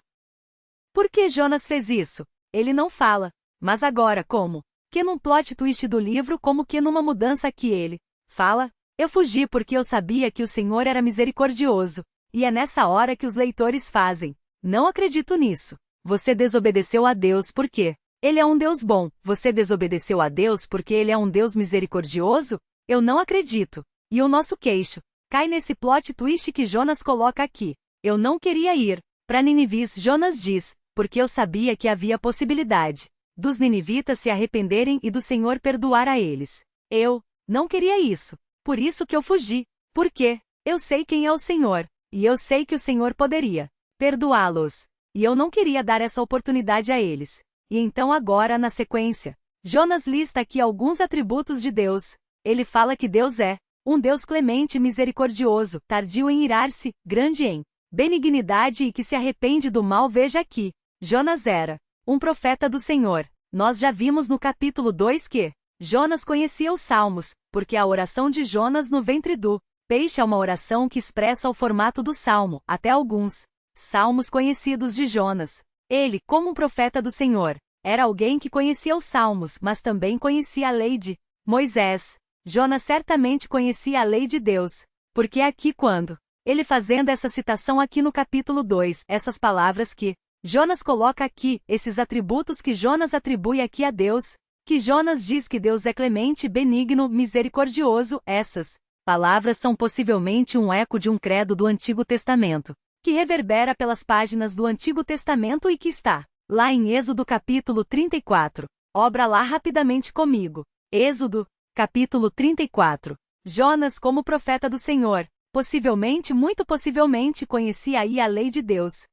Por que Jonas fez isso? Ele não fala. Mas agora, como que num plot twist do livro, como que numa mudança que ele fala, eu fugi porque eu sabia que o Senhor era misericordioso. E é nessa hora que os leitores fazem. Não acredito nisso. Você desobedeceu a Deus porque Ele é um Deus bom. Você desobedeceu a Deus porque Ele é um Deus misericordioso? Eu não acredito. E o nosso queixo cai nesse plot twist que Jonas coloca aqui. Eu não queria ir para Ninivis, Jonas diz, porque eu sabia que havia possibilidade dos ninivitas se arrependerem e do Senhor perdoar a eles. Eu Não queria isso. Por isso que eu fugi. Por quê? Eu sei quem é o Senhor. E eu sei que o Senhor poderia perdoá-los. E eu não queria dar essa oportunidade a eles. E então agora, na sequência, Jonas lista aqui alguns atributos de Deus. Ele fala que Deus é um Deus clemente e misericordioso, tardio em irar-se, grande em benignidade e que se arrepende do mal. Veja aqui, Jonas era um profeta do Senhor. Nós já vimos no capítulo 2 que Jonas conhecia os Salmos, porque a oração de Jonas no ventre do peixe é uma oração que expressa o formato do Salmo, até alguns salmos conhecidos de Jonas. Ele, como um profeta do Senhor, era alguém que conhecia os Salmos, mas também conhecia a lei de Moisés. Jonas certamente conhecia a lei de Deus, porque aqui quando ele fazendo essa citação aqui no capítulo 2, essas palavras que Jonas coloca aqui, esses atributos que Jonas atribui aqui a Deus, que Jonas diz que Deus é clemente, benigno, misericordioso, essas palavras são possivelmente um eco de um credo do Antigo Testamento, que reverbera pelas páginas do Antigo Testamento e que está lá em Êxodo capítulo 34. Obra lá rapidamente comigo. Êxodo, capítulo 34. Jonas, como profeta do Senhor, possivelmente, muito possivelmente, conhecia aí a lei de Deus.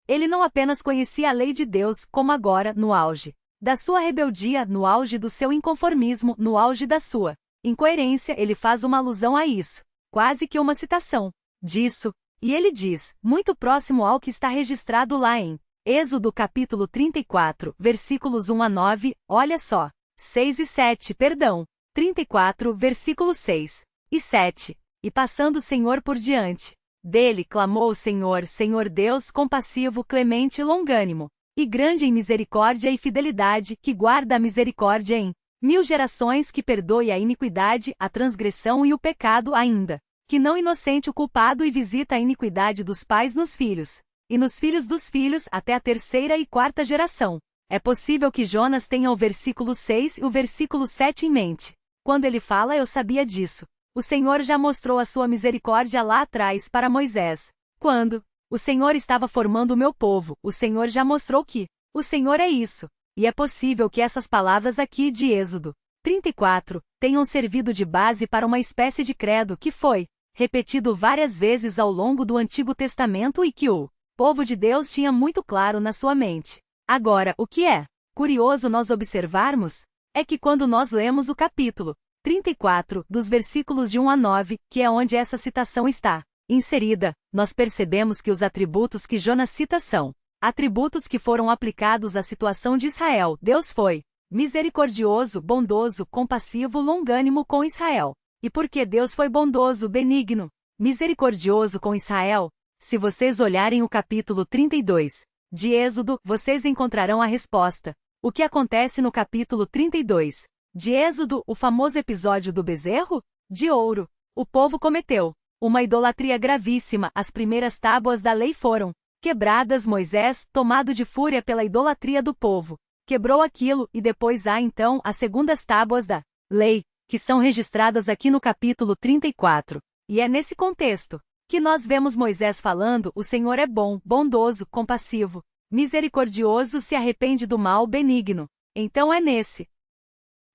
Ele não apenas conhecia a lei de Deus, como agora, no auge da sua rebeldia, no auge do seu inconformismo, no auge da sua incoerência, ele faz uma alusão a isso, quase que uma citação disso, e ele diz, muito próximo ao que está registrado lá em Êxodo capítulo 34, versículos 1 a 9, olha só, 6 e 7, perdão, 34, versículos 6 e 7, e passando o Senhor por diante dele, clamou o Senhor, Senhor Deus compassivo, clemente e longânimo, e grande em misericórdia e fidelidade, que guarda a misericórdia em 1000 gerações, que perdoe a iniquidade, a transgressão e o pecado ainda, que não inocente o culpado e visita a iniquidade dos pais nos filhos, e nos filhos dos filhos até a 3ª e 4ª geração. É possível que Jonas tenha o versículo 6 e o versículo 7 em mente. Quando ele fala, eu sabia disso. O Senhor já mostrou a sua misericórdia lá atrás para Moisés. Quando o Senhor estava formando o meu povo, o Senhor já mostrou que o Senhor é isso. E é possível que essas palavras aqui de Êxodo 34 tenham servido de base para uma espécie de credo que foi repetido várias vezes ao longo do Antigo Testamento e que o povo de Deus tinha muito claro na sua mente. Agora, o que é curioso nós observarmos é que quando nós lemos o capítulo 34, dos versículos de 1 a 9, que é onde essa citação está inserida, nós percebemos que os atributos que Jonas cita são atributos que foram aplicados à situação de Israel. Deus foi misericordioso, bondoso, compassivo, longânimo com Israel. E por que Deus foi bondoso, benigno, misericordioso com Israel? Se vocês olharem o capítulo 32 de Êxodo, vocês encontrarão a resposta. O que acontece no capítulo 32 de Êxodo, o famoso episódio do bezerro de ouro? O povo cometeu uma idolatria gravíssima. As primeiras tábuas da lei foram quebradas. Moisés, tomado de fúria pela idolatria do povo, quebrou aquilo, e depois há então as segundas tábuas da lei, que são registradas aqui no capítulo 34. E é nesse contexto que nós vemos Moisés falando: o Senhor é bom, bondoso, compassivo, misericordioso, se arrepende do mal, benigno. Então é nesse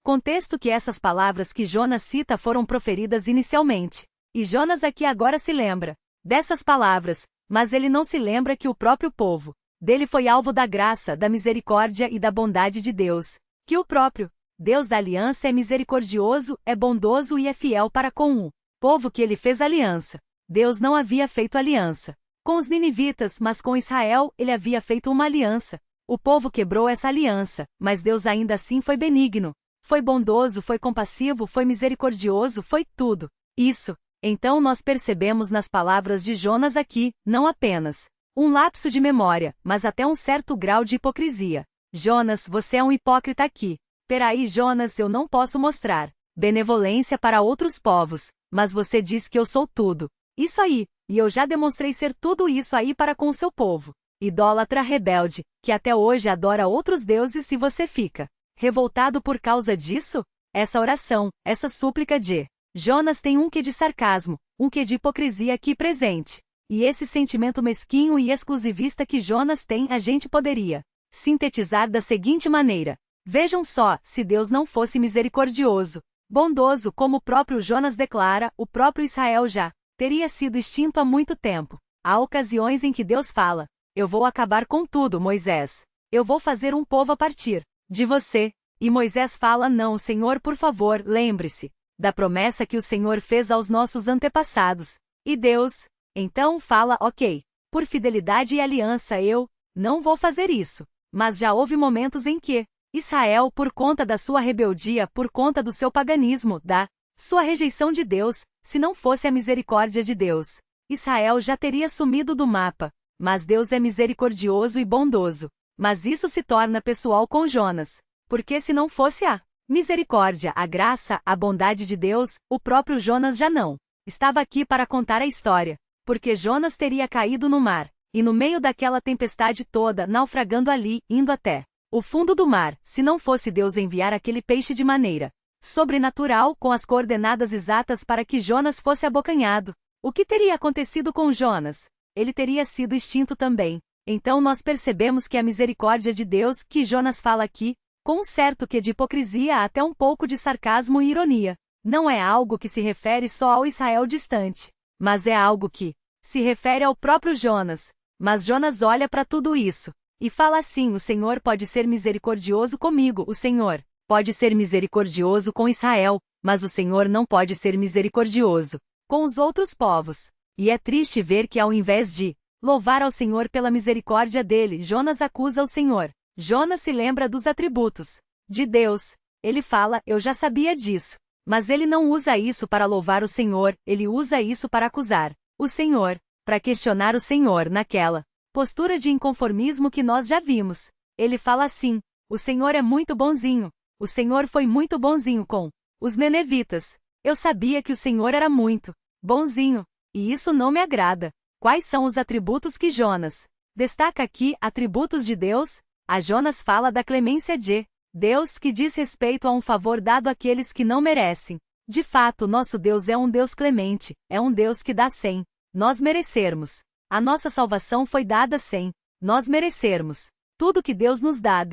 contexto que essas palavras que Jonas cita foram proferidas inicialmente. E Jonas aqui agora se lembra dessas palavras, mas ele não se lembra que o próprio povo dele foi alvo da graça, da misericórdia e da bondade de Deus, que o próprio Deus da aliança é misericordioso, é bondoso e é fiel para com o povo que ele fez aliança. Deus não havia feito aliança com os ninivitas, mas com Israel ele havia feito uma aliança. O povo quebrou essa aliança, mas Deus ainda assim foi benigno, foi bondoso, foi compassivo, foi misericordioso, foi tudo isso. Então nós percebemos nas palavras de Jonas aqui, não apenas um lapso de memória, mas até um certo grau de hipocrisia. Jonas, você é um hipócrita aqui. Peraí, Jonas, eu não posso mostrar benevolência para outros povos, mas você diz que eu sou tudo isso aí, e eu já demonstrei ser tudo isso aí para com o seu povo. Idólatra rebelde, que até hoje adora outros deuses, e você fica revoltado por causa disso? Essa oração, essa súplica de Jonas tem um quê de sarcasmo, um quê de hipocrisia aqui presente. E esse sentimento mesquinho e exclusivista que Jonas tem, a gente poderia sintetizar da seguinte maneira: vejam só, se Deus não fosse misericordioso, bondoso, como o próprio Jonas declara, o próprio Israel já teria sido extinto há muito tempo. Há ocasiões em que Deus fala: eu vou acabar com tudo, Moisés. Eu vou fazer um povo a partir de você. E Moisés fala: não, Senhor, por favor, lembre-se da promessa que o Senhor fez aos nossos antepassados. E Deus, então, fala: ok, por fidelidade e aliança eu não vou fazer isso. Mas já houve momentos em que Israel, por conta da sua rebeldia, por conta do seu paganismo, da sua rejeição de Deus, se não fosse a misericórdia de Deus, Israel já teria sumido do mapa. Mas Deus é misericordioso e bondoso. Mas isso se torna pessoal com Jonas. Porque se não fosse a misericórdia, a graça, a bondade de Deus, o próprio Jonas já não estava aqui para contar a história. Porque Jonas teria caído no mar, e no meio daquela tempestade toda, naufragando ali, indo até o fundo do mar, se não fosse Deus enviar aquele peixe de maneira sobrenatural, com as coordenadas exatas para que Jonas fosse abocanhado, o que teria acontecido com Jonas? Ele teria sido extinto também. Então nós percebemos que a misericórdia de Deus, que Jonas fala aqui, com um certo quê de hipocrisia até um pouco de sarcasmo e ironia, não é algo que se refere só ao Israel distante, mas é algo que se refere ao próprio Jonas. Mas Jonas olha para tudo isso e fala assim: o Senhor pode ser misericordioso comigo, o Senhor pode ser misericordioso com Israel, mas o Senhor não pode ser misericordioso com os outros povos. E é triste ver que ao invés de louvar ao Senhor pela misericórdia dele, Jonas acusa o Senhor. Jonas se lembra dos atributos de Deus. Ele fala: eu já sabia disso. Mas ele não usa isso para louvar o Senhor, ele usa isso para acusar o Senhor, para questionar o Senhor naquela postura de inconformismo que nós já vimos. Ele fala assim: o Senhor é muito bonzinho. O Senhor foi muito bonzinho com os Nenevitas. Eu sabia que o Senhor era muito bonzinho. E isso não me agrada. Quais são os atributos que Jonas destaca aqui? Atributos de Deus? A Jonas fala da clemência de Deus, que diz respeito a um favor dado àqueles que não merecem. De fato, nosso Deus é um Deus clemente, é um Deus que dá sem nós merecermos. A nossa salvação foi dada sem nós merecermos. Tudo que Deus nos dá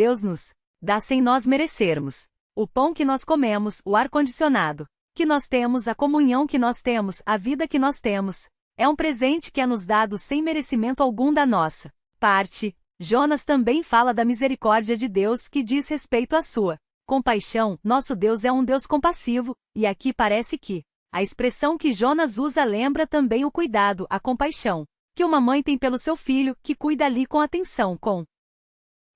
sem nós merecermos. O pão que nós comemos, o ar-condicionado que nós temos, a comunhão que nós temos, a vida que nós temos, é um presente que é nos dado sem merecimento algum da nossa parte. Jonas também fala da misericórdia de Deus, que diz respeito à sua compaixão. Nosso Deus é um Deus compassivo, e aqui parece que a expressão que Jonas usa lembra também o cuidado, a compaixão que uma mãe tem pelo seu filho, que cuida ali com atenção, com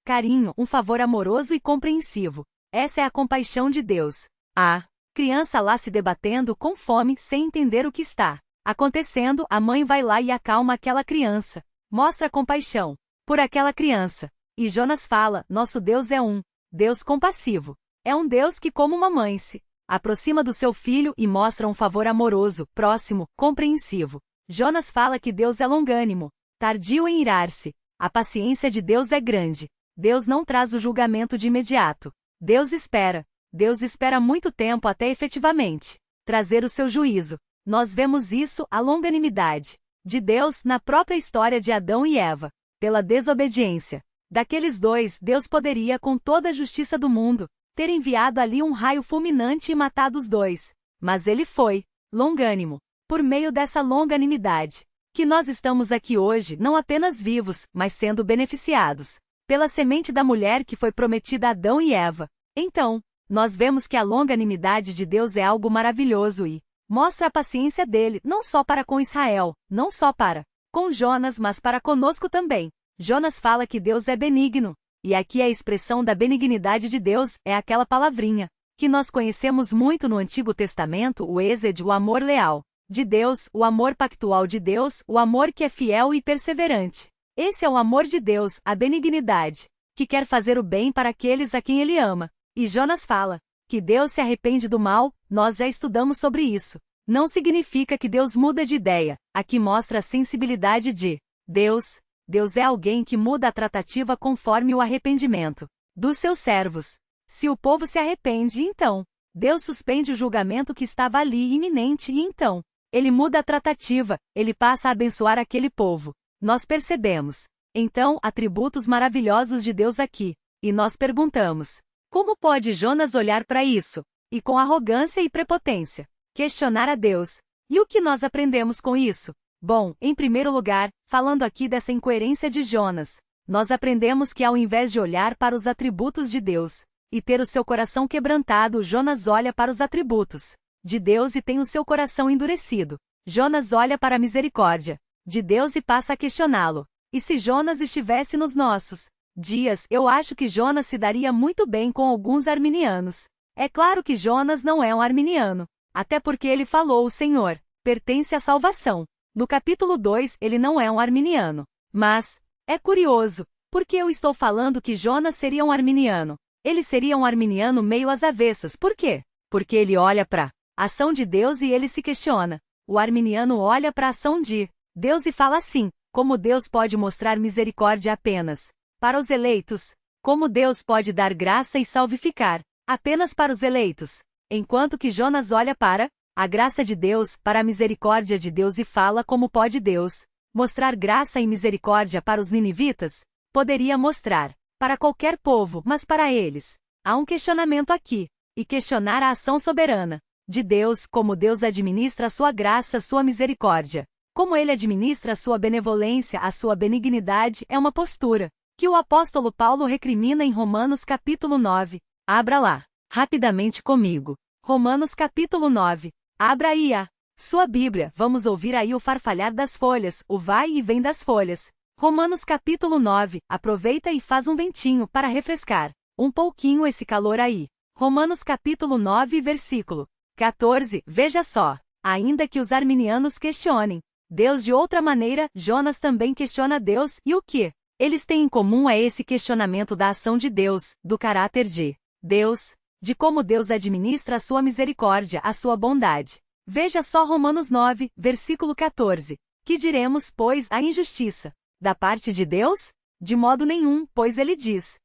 carinho, um favor amoroso e compreensivo. Essa é a compaixão de Deus. A criança lá se debatendo com fome, sem entender o que está acontecendo, a mãe vai lá e acalma aquela criança, mostra compaixão por aquela criança. E Jonas fala: nosso Deus é um Deus compassivo. É um Deus que, como uma mãe, se aproxima do seu filho e mostra um favor amoroso, próximo, compreensivo. Jonas fala que Deus é longânimo, tardio em irar-se. A paciência de Deus é grande. Deus não traz o julgamento de imediato. Deus espera muito tempo até efetivamente trazer o seu juízo. Nós vemos isso, a longanimidade de Deus, na própria história de Adão e Eva. Pela desobediência daqueles dois, Deus poderia, com toda a justiça do mundo, ter enviado ali um raio fulminante e matado os dois. Mas ele foi longânimo. Por meio dessa longanimidade, que nós estamos aqui hoje, não apenas vivos, mas sendo beneficiados pela semente da mulher que foi prometida a Adão e Eva. Então, nós vemos que a longanimidade de Deus é algo maravilhoso e mostra a paciência dele, não só para com Israel, não só para com Jonas, mas para conosco também. Jonas fala que Deus é benigno, e aqui a expressão da benignidade de Deus é aquela palavrinha que nós conhecemos muito no Antigo Testamento, o Hesed, o amor leal de Deus, o amor pactual de Deus, o amor que é fiel e perseverante. Esse é o amor de Deus, a benignidade, que quer fazer o bem para aqueles a quem ele ama. E Jonas fala que Deus se arrepende do mal. Nós já estudamos sobre isso. Não significa que Deus muda de ideia. Aqui mostra a sensibilidade de Deus. Deus é alguém que muda a tratativa conforme o arrependimento dos seus servos. Se o povo se arrepende, então Deus suspende o julgamento que estava ali iminente e então ele muda a tratativa, ele passa a abençoar aquele povo. Nós percebemos, então, atributos maravilhosos de Deus aqui. E nós perguntamos: como pode Jonas olhar para isso? e com arrogância e prepotência. Questionar a Deus. E o que nós aprendemos com isso? Bom, em primeiro lugar, falando aqui dessa incoerência de Jonas, nós aprendemos que ao invés de olhar para os atributos de Deus e ter o seu coração quebrantado, Jonas olha para os atributos de Deus e tem o seu coração endurecido. Jonas olha para a misericórdia de Deus e passa a questioná-lo. E se Jonas estivesse nos nossos dias, eu acho que Jonas se daria muito bem com alguns arminianos. É claro que Jonas não é um arminiano, até porque ele falou o Senhor pertence à salvação. No capítulo 2 ele não é um arminiano. Mas, é curioso, porque eu estou falando que Jonas seria um arminiano. Ele seria um arminiano meio às avessas. Por quê? Porque ele olha para a ação de Deus e ele se questiona. O arminiano olha para a ação de Deus e fala assim: como Deus pode mostrar misericórdia apenas para os eleitos? Como Deus pode dar graça e salvificar apenas para os eleitos? Enquanto que Jonas olha para a graça de Deus, para a misericórdia de Deus e fala como pode Deus mostrar graça e misericórdia para os ninivitas? Poderia mostrar para qualquer povo, mas para eles. Há um questionamento aqui, e questionar a ação soberana de Deus, como Deus administra a sua graça, a sua misericórdia, como ele administra a sua benevolência, a sua benignidade, é uma postura que o apóstolo Paulo recrimina em Romanos capítulo 9. Abra lá, rapidamente comigo. Romanos capítulo 9. Abra aí a sua Bíblia, vamos ouvir aí o farfalhar das folhas, o vai e vem das folhas. Romanos capítulo 9, aproveita e faz um ventinho para refrescar um pouquinho esse calor aí. Romanos capítulo 9, versículo 14, veja só, ainda que os arminianos questionem Deus de outra maneira, Jonas também questiona Deus, e o que eles têm em comum é esse questionamento da ação de Deus, do caráter de Deus, de como Deus administra a sua misericórdia, a sua bondade. Veja só Romanos 9, versículo 14. Que diremos, pois, à injustiça da parte de Deus? De modo nenhum, pois ele diz: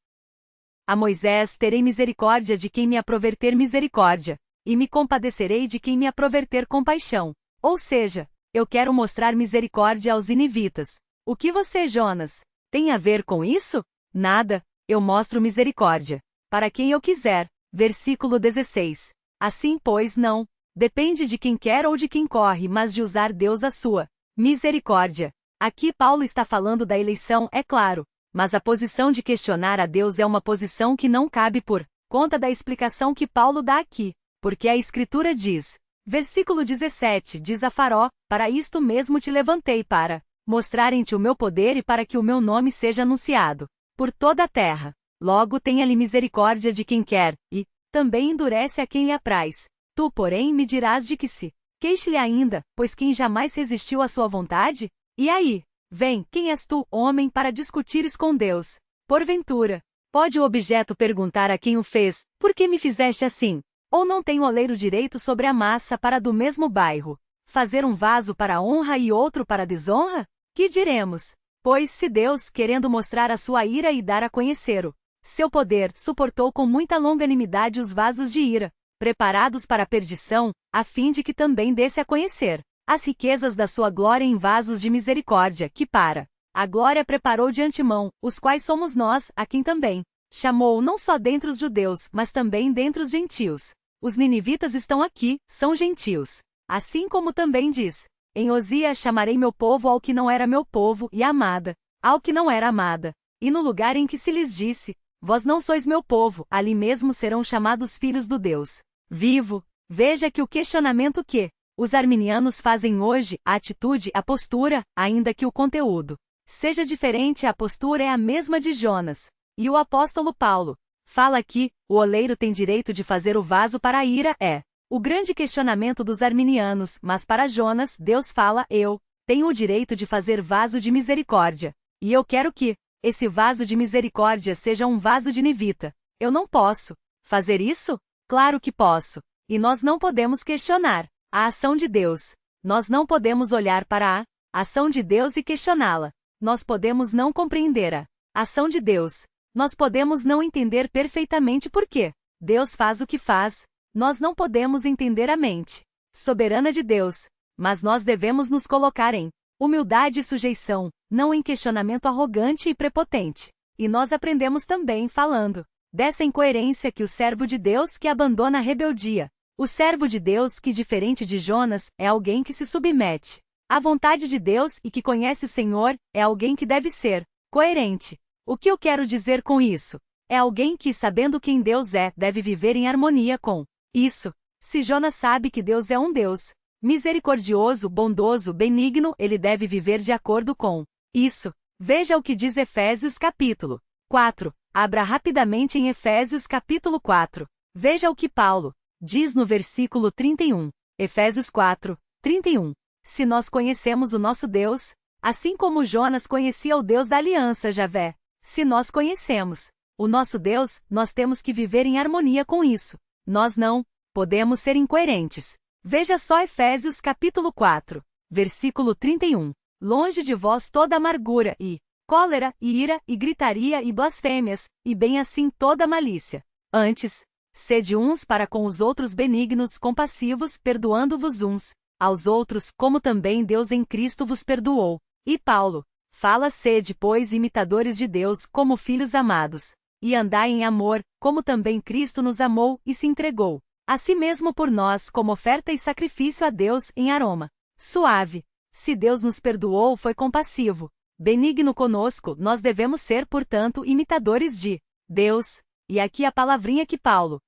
a Moisés terei misericórdia de quem me aprover ter misericórdia, e me compadecerei de quem me aprover ter compaixão. Ou seja, eu quero mostrar misericórdia aos ninivitas. O que você, Jonas, tem a ver com isso? Nada, eu mostro misericórdia para quem eu quiser. Versículo 16. Assim, pois, não depende de quem quer ou de quem corre, mas de usar Deus a sua misericórdia. Aqui Paulo está falando da eleição, é claro, mas a posição de questionar a Deus é uma posição que não cabe por conta da explicação que Paulo dá aqui, porque a Escritura diz, versículo 17, diz a Faraó, para isto mesmo te levantei para mostrar em ti o meu poder e para que o meu nome seja anunciado por toda a terra. Logo tenha-lhe misericórdia de quem quer, e também endurece a quem lhe apraz. Tu, porém, me dirás de que se queixe-lhe ainda, pois quem jamais resistiu à sua vontade? E aí? Vem, quem és tu, homem, para discutires com Deus? Porventura, pode o objeto perguntar a quem o fez, por que me fizeste assim? Ou não tem o oleiro direito sobre a massa para do mesmo bairro fazer um vaso para honra e outro para desonra? Que diremos? Pois se Deus, querendo mostrar a sua ira e dar a conhecer o seu poder, suportou com muita longanimidade os vasos de ira, preparados para a perdição, a fim de que também desse a conhecer as riquezas da sua glória em vasos de misericórdia, que para a glória preparou de antemão, os quais somos nós, a quem também chamou não só dentre os judeus, mas também dentre os gentios. Os ninivitas estão aqui, são gentios. Assim como também diz, em Osias chamarei meu povo ao que não era meu povo, e amada ao que não era amada. E no lugar em que se lhes disse, vós não sois meu povo, ali mesmo serão chamados filhos do Deus vivo. Veja que o questionamento que os arminianos fazem hoje, a atitude, a postura, ainda que o conteúdo seja diferente, a postura é a mesma de Jonas. E o apóstolo Paulo fala aqui, o oleiro tem direito de fazer o vaso para a ira, é o grande questionamento dos arminianos, mas para Jonas, Deus fala, eu tenho o direito de fazer vaso de misericórdia. E eu quero que esse vaso de misericórdia seja um vaso de nivita. Eu não posso fazer isso? Claro que posso. E nós não podemos questionar a ação de Deus. Nós não podemos olhar para a ação de Deus e questioná-la. Nós podemos não compreender a ação de Deus. Nós podemos não entender perfeitamente por quê Deus faz o que faz. Nós não podemos entender a mente soberana de Deus. Mas nós devemos nos colocar em humildade e sujeição, não em questionamento arrogante e prepotente. E nós aprendemos também falando dessa incoerência que o servo de Deus que abandona a rebeldia. O servo de Deus que, diferente de Jonas, é alguém que se submete à vontade de Deus e que conhece o Senhor, é alguém que deve ser coerente. O que eu quero dizer com isso? É alguém que, sabendo quem Deus é, deve viver em harmonia com isso. Se Jonas sabe que Deus é um Deus misericordioso, bondoso, benigno, ele deve viver de acordo com isso. Veja o que diz Efésios capítulo 4. Abra rapidamente em Efésios capítulo 4. Veja o que Paulo diz no versículo 31. Efésios 4, 31. Se nós conhecemos o nosso Deus, assim como Jonas conhecia o Deus da aliança Javé, se nós conhecemos o nosso Deus, nós temos que viver em harmonia com isso. Nós não podemos ser incoerentes. Veja só Efésios capítulo 4, versículo 31. Longe de vós toda amargura e cólera, e ira, e gritaria, e blasfêmias, e bem assim toda malícia. Antes, sede uns para com os outros benignos, compassivos, perdoando-vos uns aos outros, como também Deus em Cristo vos perdoou. E Paulo fala: sede, pois, imitadores de Deus, como filhos amados, e andai em amor, como também Cristo nos amou e se entregou a si mesmo por nós, como oferta e sacrifício a Deus em aroma suave. Se Deus nos perdoou, foi compassivo, benigno conosco, nós devemos ser, portanto, imitadores de Deus. E aqui a palavrinha que Paulo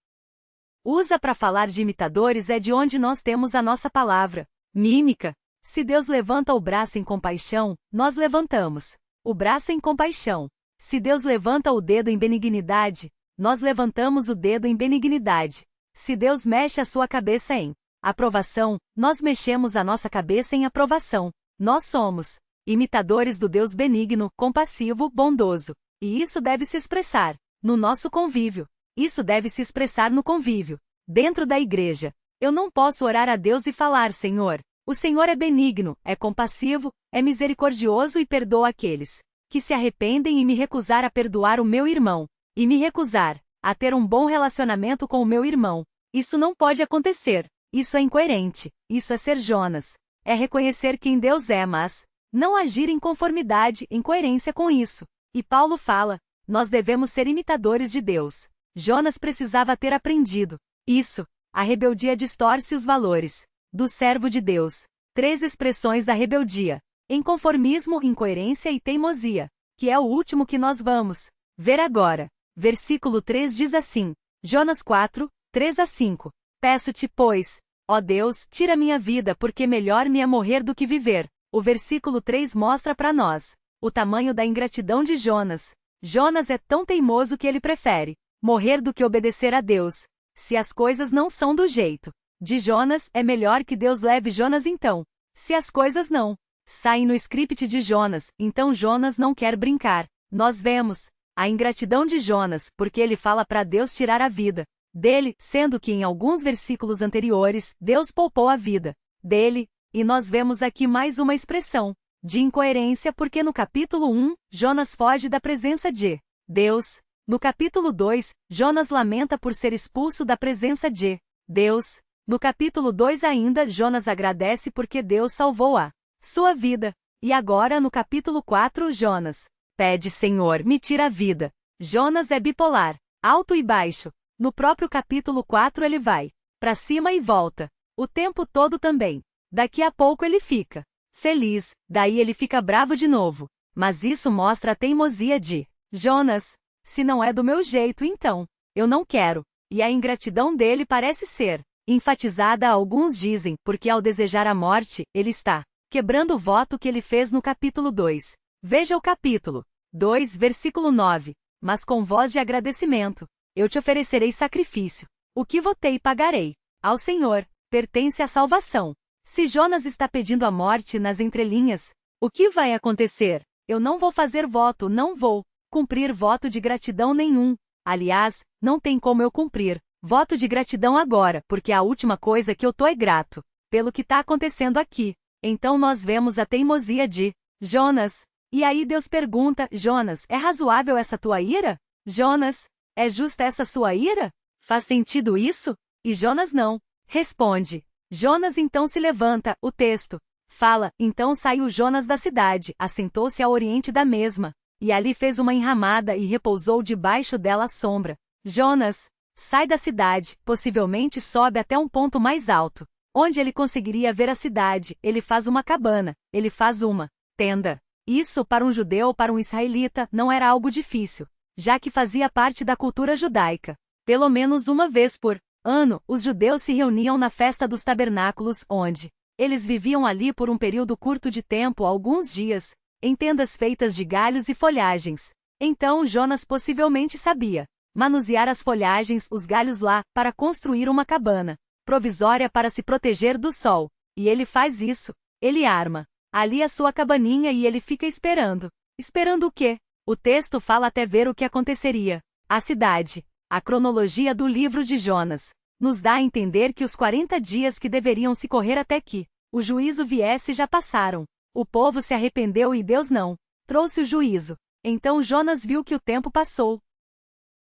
usa para falar de imitadores é de onde nós temos a nossa palavra, mímica. Se Deus levanta o braço em compaixão, nós levantamos o braço em compaixão. Se Deus levanta o dedo em benignidade, nós levantamos o dedo em benignidade. Se Deus mexe a sua cabeça em aprovação, nós mexemos a nossa cabeça em aprovação. Nós somos imitadores do Deus benigno, compassivo, bondoso. E isso deve se expressar no nosso convívio. Isso deve se expressar no convívio, dentro da igreja. Eu não posso orar a Deus e falar: Senhor, o Senhor é benigno, é compassivo, é misericordioso e perdoa aqueles que se arrependem, e me recusar a perdoar o meu irmão, e me recusar a ter um bom relacionamento com o meu irmão. Isso não pode acontecer. Isso é incoerente. Isso é ser Jonas. É reconhecer quem Deus é, mas não agir em conformidade, em coerência com isso. E Paulo fala: nós devemos ser imitadores de Deus. Jonas precisava ter aprendido isso. A rebeldia distorce os valores do servo de Deus. 3 expressões da rebeldia: inconformismo, incoerência e teimosia, que é o último que nós vamos ver agora. Versículo 3 diz assim, Jonas 4, 3 a 5. Peço-te, pois, ó Deus, tira minha vida, porque melhor me é morrer do que viver. O versículo 3 mostra para nós o tamanho da ingratidão de Jonas. Jonas é tão teimoso que ele prefere morrer do que obedecer a Deus. Se as coisas não são do jeito de Jonas, é melhor que Deus leve Jonas então. Se as coisas não saem no script de Jonas, então Jonas não quer brincar. Nós vemos a ingratidão de Jonas, porque ele fala para Deus tirar a vida dele, sendo que em alguns versículos anteriores, Deus poupou a vida dele, e nós vemos aqui mais uma expressão de incoerência, porque no capítulo 1, Jonas foge da presença de Deus. No capítulo 2, Jonas lamenta por ser expulso da presença de Deus. No capítulo 2 ainda, Jonas agradece porque Deus salvou a sua vida. E agora no capítulo 4, Jonas pede: Senhor, me tira a vida. Jonas é bipolar, alto e baixo. No próprio capítulo 4 ele vai para cima e volta o tempo todo também. Daqui a pouco ele fica feliz, daí ele fica bravo de novo. Mas isso mostra a teimosia de Jonas. Se não é do meu jeito, então eu não quero. E a ingratidão dele parece ser enfatizada, alguns dizem, porque ao desejar a morte, ele está quebrando o voto que ele fez no capítulo 2. Veja o capítulo 2, versículo 9. Mas com voz de agradecimento eu te oferecerei sacrifício. O que votei pagarei. Ao Senhor pertence a salvação. Se Jonas está pedindo a morte nas entrelinhas, o que vai acontecer? Eu não vou fazer voto, não vou cumprir voto de gratidão nenhum. Aliás, não tem como eu cumprir voto de gratidão agora, porque a última coisa que eu tô é grato pelo que está acontecendo aqui. Então nós vemos a teimosia de Jonas. E aí Deus pergunta: Jonas, é razoável essa tua ira? Jonas, é justa essa sua ira? Faz sentido isso? E Jonas não responde. Jonas então se levanta, o texto fala: então saiu Jonas da cidade, assentou-se ao oriente da mesma, e ali fez uma enramada e repousou debaixo dela à sombra Jonas sai da cidade, possivelmente sobe até um ponto mais alto, onde ele conseguiria ver a cidade. Ele faz uma cabana, ele faz uma tenda. Isso, para um judeu ou para um israelita, não era algo difícil, já que fazia parte da cultura judaica. Pelo menos uma vez por ano, os judeus se reuniam na festa dos tabernáculos, onde eles viviam ali por um período curto de tempo, alguns dias, em tendas feitas de galhos e folhagens. Então Jonas possivelmente sabia manusear as folhagens, os galhos lá, para construir uma cabana provisória para se proteger do sol. E ele faz isso. Ele arma ali a sua cabaninha e ele fica esperando. Esperando o quê? O texto fala até ver o que aconteceria. A cidade. A cronologia do livro de Jonas nos dá a entender que os 40 dias que deveriam se correr até que o juízo viesse já passaram. O povo se arrependeu e Deus não trouxe o juízo. Então Jonas viu que o tempo passou.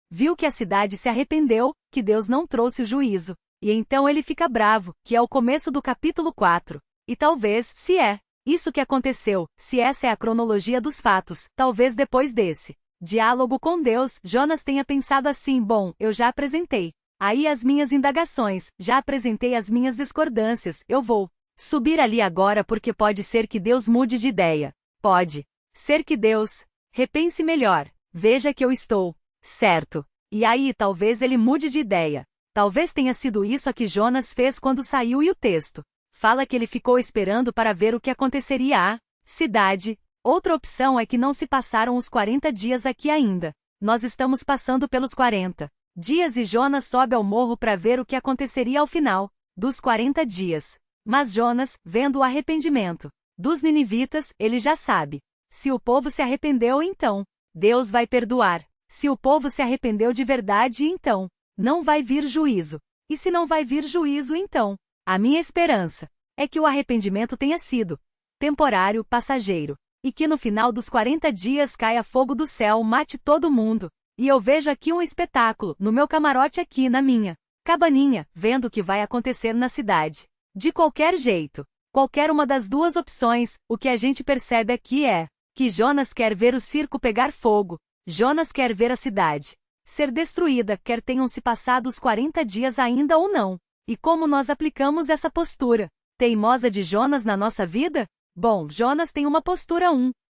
Viu que a cidade se arrependeu, que Deus não trouxe o juízo. E então ele fica bravo, que é o começo do capítulo 4. E talvez, se é isso que aconteceu, se essa é a cronologia dos fatos, talvez depois desse diálogo com Deus, Jonas tenha pensado assim: bom, eu já apresentei aí as minhas indagações, já apresentei as minhas discordâncias, eu vou subir ali agora porque pode ser que Deus mude de ideia. Pode ser que Deus repense melhor, veja que eu estou certo. E aí talvez ele mude de ideia. Talvez tenha sido isso a que Jonas fez quando saiu e o texto fala que ele ficou esperando para ver o que aconteceria à cidade. Outra opção é que não se passaram os 40 dias aqui ainda. Nós estamos passando pelos 40 dias e Jonas sobe ao morro para ver o que aconteceria ao final dos 40 dias. Mas Jonas, vendo o arrependimento dos ninivitas, ele já sabe. Se o povo se arrependeu, então Deus vai perdoar. Se o povo se arrependeu de verdade, então não vai vir juízo. E se não vai vir juízo, então a minha esperança é que o arrependimento tenha sido temporário, passageiro, e que no final dos 40 dias caia fogo do céu, mate todo mundo. E eu vejo aqui um espetáculo, no meu camarote aqui na minha cabaninha, vendo o que vai acontecer na cidade. De qualquer jeito, qualquer uma das duas opções, o que a gente percebe aqui é que Jonas quer ver o circo pegar fogo. Jonas quer ver a cidade ser destruída, quer tenham se passado os 40 dias ainda ou não. E como nós aplicamos essa postura teimosa de Jonas na nossa vida? Bom, Jonas tem uma postura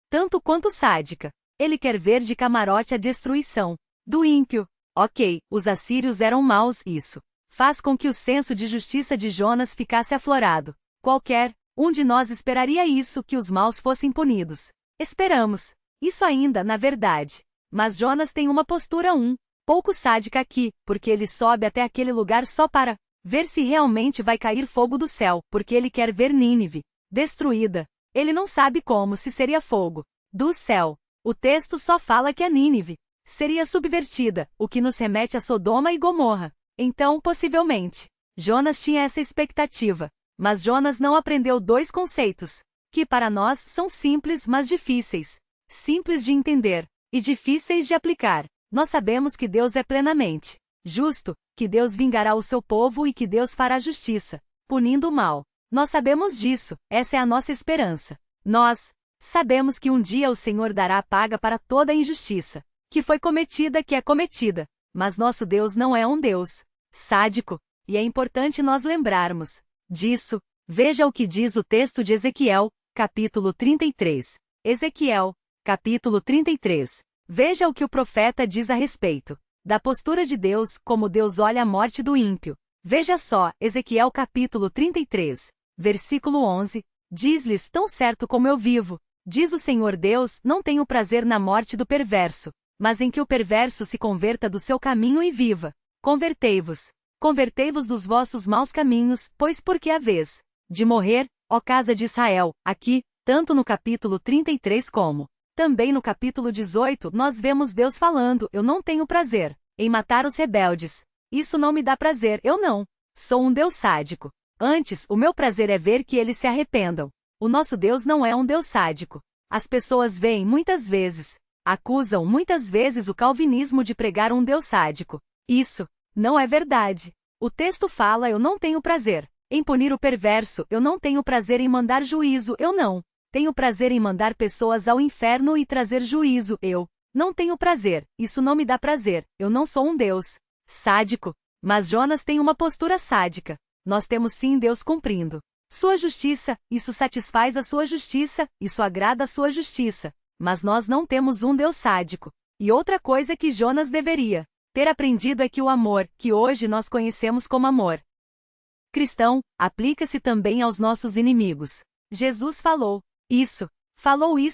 tanto quanto sádica. Ele quer ver de camarote a destruição do ímpio. Ok, os assírios eram maus, isso faz com que o senso de justiça de Jonas ficasse aflorado. Qualquer um de nós esperaria isso, que os maus fossem punidos. Esperamos isso ainda, na verdade. Mas Jonas tem uma postura pouco sádica aqui, porque ele sobe até aquele lugar só para ver se realmente vai cair fogo do céu, porque ele quer ver Nínive destruída. Ele não sabe como, se seria fogo do céu. O texto só fala que a Nínive seria subvertida, o que nos remete a Sodoma e Gomorra. Então, possivelmente, Jonas tinha essa expectativa. Mas Jonas não aprendeu dois conceitos, que para nós são simples, mas difíceis. Simples de entender e difíceis de aplicar. Nós sabemos que Deus é plenamente justo, que Deus vingará o seu povo e que Deus fará justiça, punindo o mal. Nós sabemos disso, essa é a nossa esperança. Nós sabemos que um dia o Senhor dará a paga para toda a injustiça que foi cometida, que é cometida. Mas nosso Deus não é um Deus sádico, e é importante nós lembrarmos disso. Veja o que diz o texto de Ezequiel, capítulo 33. Ezequiel, capítulo 33. Veja o que o profeta diz a respeito da postura de Deus, como Deus olha a morte do ímpio. Veja só, Ezequiel capítulo 33, versículo 11, diz-lhes: tão certo como eu vivo, diz o Senhor Deus, não tenho prazer na morte do perverso, mas em que o perverso se converta do seu caminho e viva. Convertei-vos dos vossos maus caminhos, pois porque a vez de morrer, ó casa de Israel, aqui, tanto no capítulo 33 como também no capítulo 18, nós vemos Deus falando: eu não tenho prazer em matar os rebeldes. Isso não me dá prazer, eu não sou um Deus sádico. Antes, o meu prazer é ver que eles se arrependam. O nosso Deus não é um Deus sádico. As pessoas veem muitas vezes, acusam muitas vezes o calvinismo de pregar um Deus sádico. Isso não é verdade. O texto fala: eu não tenho prazer em punir o perverso, eu não tenho prazer em mandar juízo, eu não tenho prazer em mandar pessoas ao inferno e trazer juízo, eu Não tenho prazer, isso não me dá prazer, eu não sou um Deus sádico. Mas Jonas tem uma postura sádica. Nós temos sim Deus cumprindo sua justiça, isso satisfaz a sua justiça, isso agrada a sua justiça. Mas nós não temos um Deus sádico. E outra coisa que Jonas deveria ter aprendido é que o amor, que hoje nós conhecemos como amor cristão, aplica-se também aos nossos inimigos. Jesus falou isso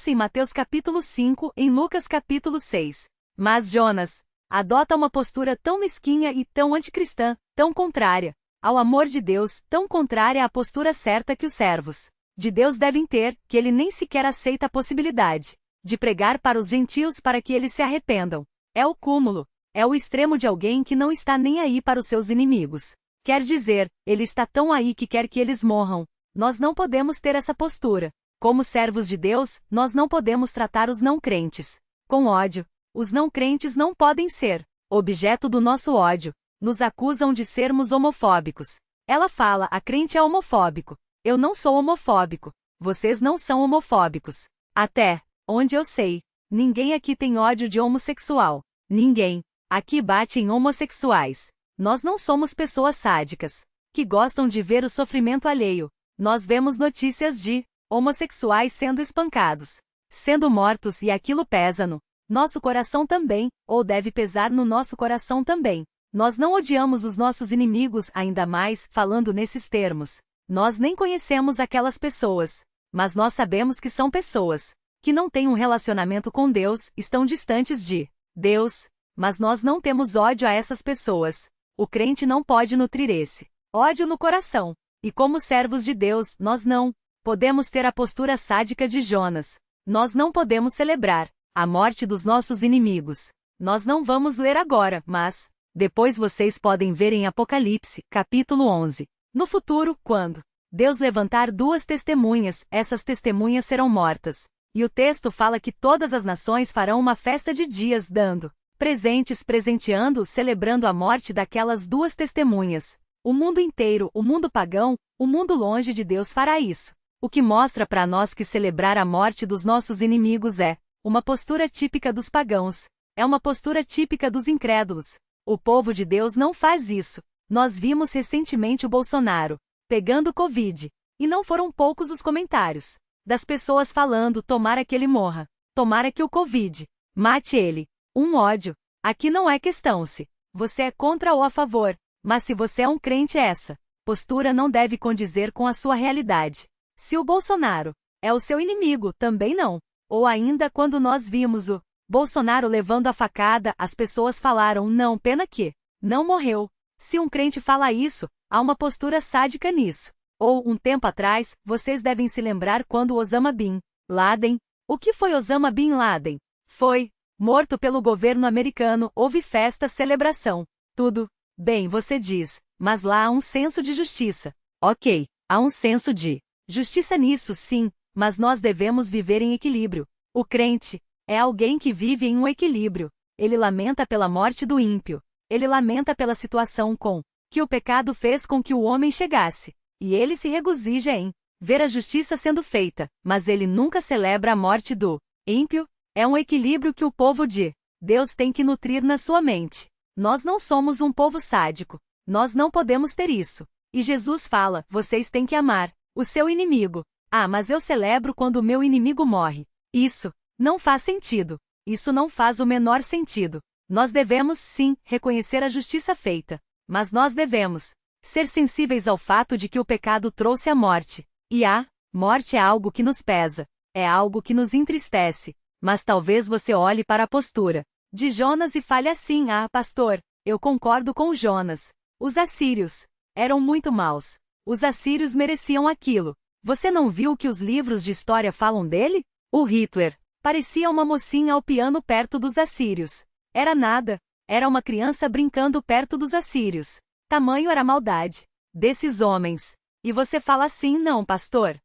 em Mateus capítulo 5, em Lucas capítulo 6. Mas Jonas adota uma postura tão mesquinha e tão anticristã, tão contrária ao amor de Deus, tão contrária à postura certa que os servos de Deus devem ter, que ele nem sequer aceita a possibilidade de pregar para os gentios para que eles se arrependam. É o cúmulo, é o extremo de alguém que não está nem aí para os seus inimigos. Quer dizer, ele está tão aí que quer que eles morram. Nós não podemos ter essa postura. Como servos de Deus, nós não podemos tratar os não crentes com ódio. Os não crentes não podem ser objeto do nosso ódio. Nos acusam de sermos homofóbicos. Ela fala, a crente é homofóbico. Eu não sou homofóbico. Vocês não são homofóbicos. Até onde eu sei, ninguém aqui tem ódio de homossexual. Ninguém aqui bate em homossexuais. Nós não somos pessoas sádicas que gostam de ver o sofrimento alheio. Nós vemos notícias de homossexuais sendo espancados, sendo mortos e aquilo pesa no nosso coração também, ou deve pesar no nosso coração também. Nós não odiamos os nossos inimigos, ainda mais, falando nesses termos. Nós nem conhecemos aquelas pessoas, mas nós sabemos que são pessoas que não têm um relacionamento com Deus, estão distantes de Deus, mas nós não temos ódio a essas pessoas. O crente não pode nutrir esse ódio no coração. E como servos de Deus, nós não podemos ter a postura sádica de Jonas. Nós não podemos celebrar a morte dos nossos inimigos. Nós não vamos ler agora, mas depois vocês podem ver em Apocalipse, capítulo 11. No futuro, quando Deus levantar duas testemunhas, essas testemunhas serão mortas. E o texto fala que todas as nações farão uma festa de dias, dando presentes, presenteando, celebrando a morte daquelas duas testemunhas. O mundo inteiro, o mundo pagão, o mundo longe de Deus fará isso. O que mostra para nós que celebrar a morte dos nossos inimigos é uma postura típica dos pagãos. É uma postura típica dos incrédulos. O povo de Deus não faz isso. Nós vimos recentemente o Bolsonaro pegando Covid. E não foram poucos os comentários das pessoas falando, tomara que ele morra. Tomara que o Covid mate ele. Um ódio. Aqui não é questão se você é contra ou a favor. Mas se você é um crente, essa postura não deve condizer com a sua realidade. Se o Bolsonaro é o seu inimigo, também não. Ou ainda quando nós vimos o Bolsonaro levando a facada, as pessoas falaram, não, pena que não morreu. Se um crente fala isso, há uma postura sádica nisso. Ou, um tempo atrás, vocês devem se lembrar quando Osama Bin Laden, o que foi Osama Bin Laden? Foi morto pelo governo americano, houve festa, celebração. Tudo bem, você diz, mas lá há um senso de justiça. Ok, há um senso de justiça nisso, sim, mas nós devemos viver em equilíbrio. O crente é alguém que vive em um equilíbrio. Ele lamenta pela morte do ímpio. Ele lamenta pela situação com que o pecado fez com que o homem chegasse. E ele se regozija em ver a justiça sendo feita, mas ele nunca celebra a morte do ímpio. É um equilíbrio que o povo de Deus tem que nutrir na sua mente. Nós não somos um povo sádico. Nós não podemos ter isso. E Jesus fala, vocês têm que amar o seu inimigo. Ah, mas eu celebro quando o meu inimigo morre. Isso não faz sentido. Isso não faz o menor sentido. Nós devemos, sim, reconhecer a justiça feita. Mas nós devemos ser sensíveis ao fato de que o pecado trouxe a morte. E a morte é algo que nos pesa. É algo que nos entristece. Mas talvez você olhe para a postura de Jonas e fale assim, pastor, eu concordo com Jonas. Os assírios eram muito maus. Os assírios mereciam aquilo. Você não viu o que os livros de história falam dele? O Hitler parecia uma mocinha ao piano perto dos assírios. Era nada. Era uma criança brincando perto dos assírios. Tamanho era a maldade desses homens. E você fala assim, não, pastor?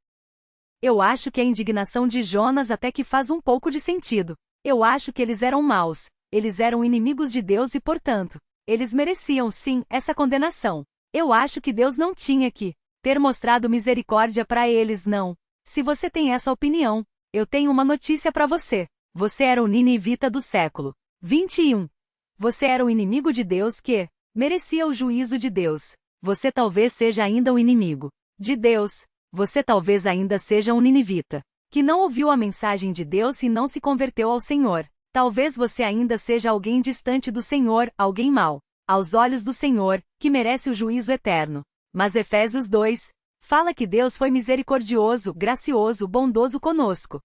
Eu acho que a indignação de Jonas até que faz um pouco de sentido. Eu acho que eles eram maus. Eles eram inimigos de Deus e, portanto, eles mereciam, sim, essa condenação. Eu acho que Deus não tinha que ter mostrado misericórdia para eles, não. Se você tem essa opinião, eu tenho uma notícia para você. Você era o ninivita do século 21. Você era o inimigo de Deus que merecia o juízo de Deus. Você talvez seja ainda o inimigo de Deus. Você talvez ainda seja um ninivita que não ouviu a mensagem de Deus e não se converteu ao Senhor. Talvez você ainda seja alguém distante do Senhor, alguém mau aos olhos do Senhor, que merece o juízo eterno. Mas Efésios 2 fala que Deus foi misericordioso, gracioso, bondoso conosco.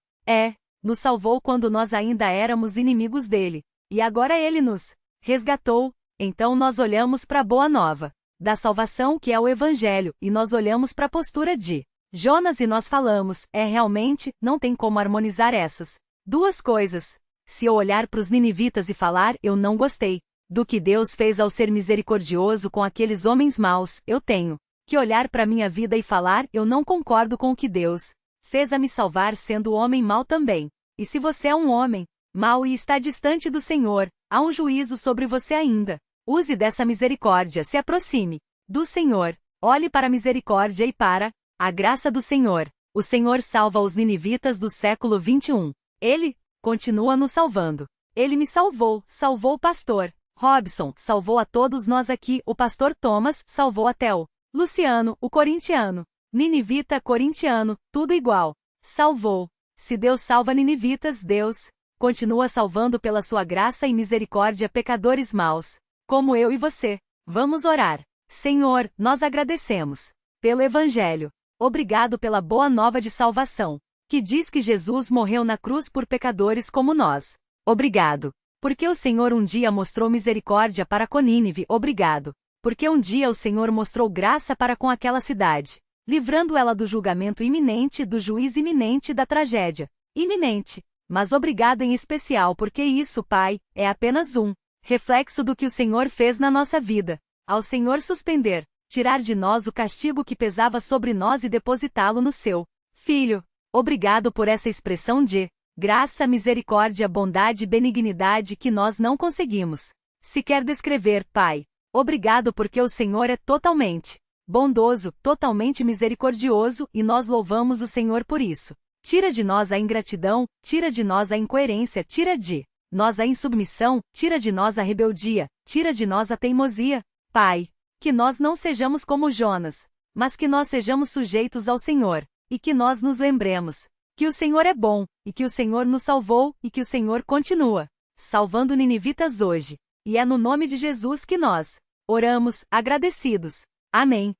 Nos salvou quando nós ainda éramos inimigos dele. E agora ele nos resgatou. Então nós olhamos para a boa nova da salvação, que é o Evangelho, e nós olhamos para a postura de Jonas e nós falamos, realmente, não tem como harmonizar essas duas coisas. Se eu olhar para os ninivitas e falar, eu não gostei do que Deus fez ao ser misericordioso com aqueles homens maus, eu tenho que olhar para minha vida e falar, eu não concordo com o que Deus fez a me salvar sendo homem mau também. E se você é um homem mau e está distante do Senhor, há um juízo sobre você ainda. Use dessa misericórdia, se aproxime do Senhor, olhe para a misericórdia e para a graça do Senhor. O Senhor salva os ninivitas do século 21. Ele continua nos salvando. Ele me salvou, salvou o pastor Robson, salvou a todos nós aqui, o pastor Thomas, salvou até o Luciano, o corintiano, ninivita, corintiano, tudo igual. Salvou. Se Deus salva ninivitas, Deus continua salvando pela sua graça e misericórdia pecadores maus, como eu e você. Vamos orar. Senhor, nós agradecemos pelo Evangelho. Obrigado pela boa nova de salvação, que diz que Jesus morreu na cruz por pecadores como nós. Obrigado. Porque o Senhor um dia mostrou misericórdia para com Nínive. Obrigado. Porque um dia o Senhor mostrou graça para com aquela cidade, livrando ela do julgamento iminente, do juiz iminente, da tragédia iminente. Mas obrigado em especial porque isso, Pai, é apenas um reflexo do que o Senhor fez na nossa vida. Ao Senhor suspender, tirar de nós o castigo que pesava sobre nós e depositá-lo no seu Filho. Obrigado por essa expressão de graça, misericórdia, bondade e benignidade que nós não conseguimos sequer descrever, Pai. Obrigado porque o Senhor é totalmente bondoso, totalmente misericordioso, e nós louvamos o Senhor por isso. Tira de nós a ingratidão, tira de nós a incoerência, tira de nós a insubmissão, tira de nós a rebeldia, tira de nós a teimosia. Pai, que nós não sejamos como Jonas, mas que nós sejamos sujeitos ao Senhor, e que nós nos lembremos que o Senhor é bom, e que o Senhor nos salvou, e que o Senhor continua salvando ninivitas hoje. E é no nome de Jesus que nós oramos, agradecidos. Amém.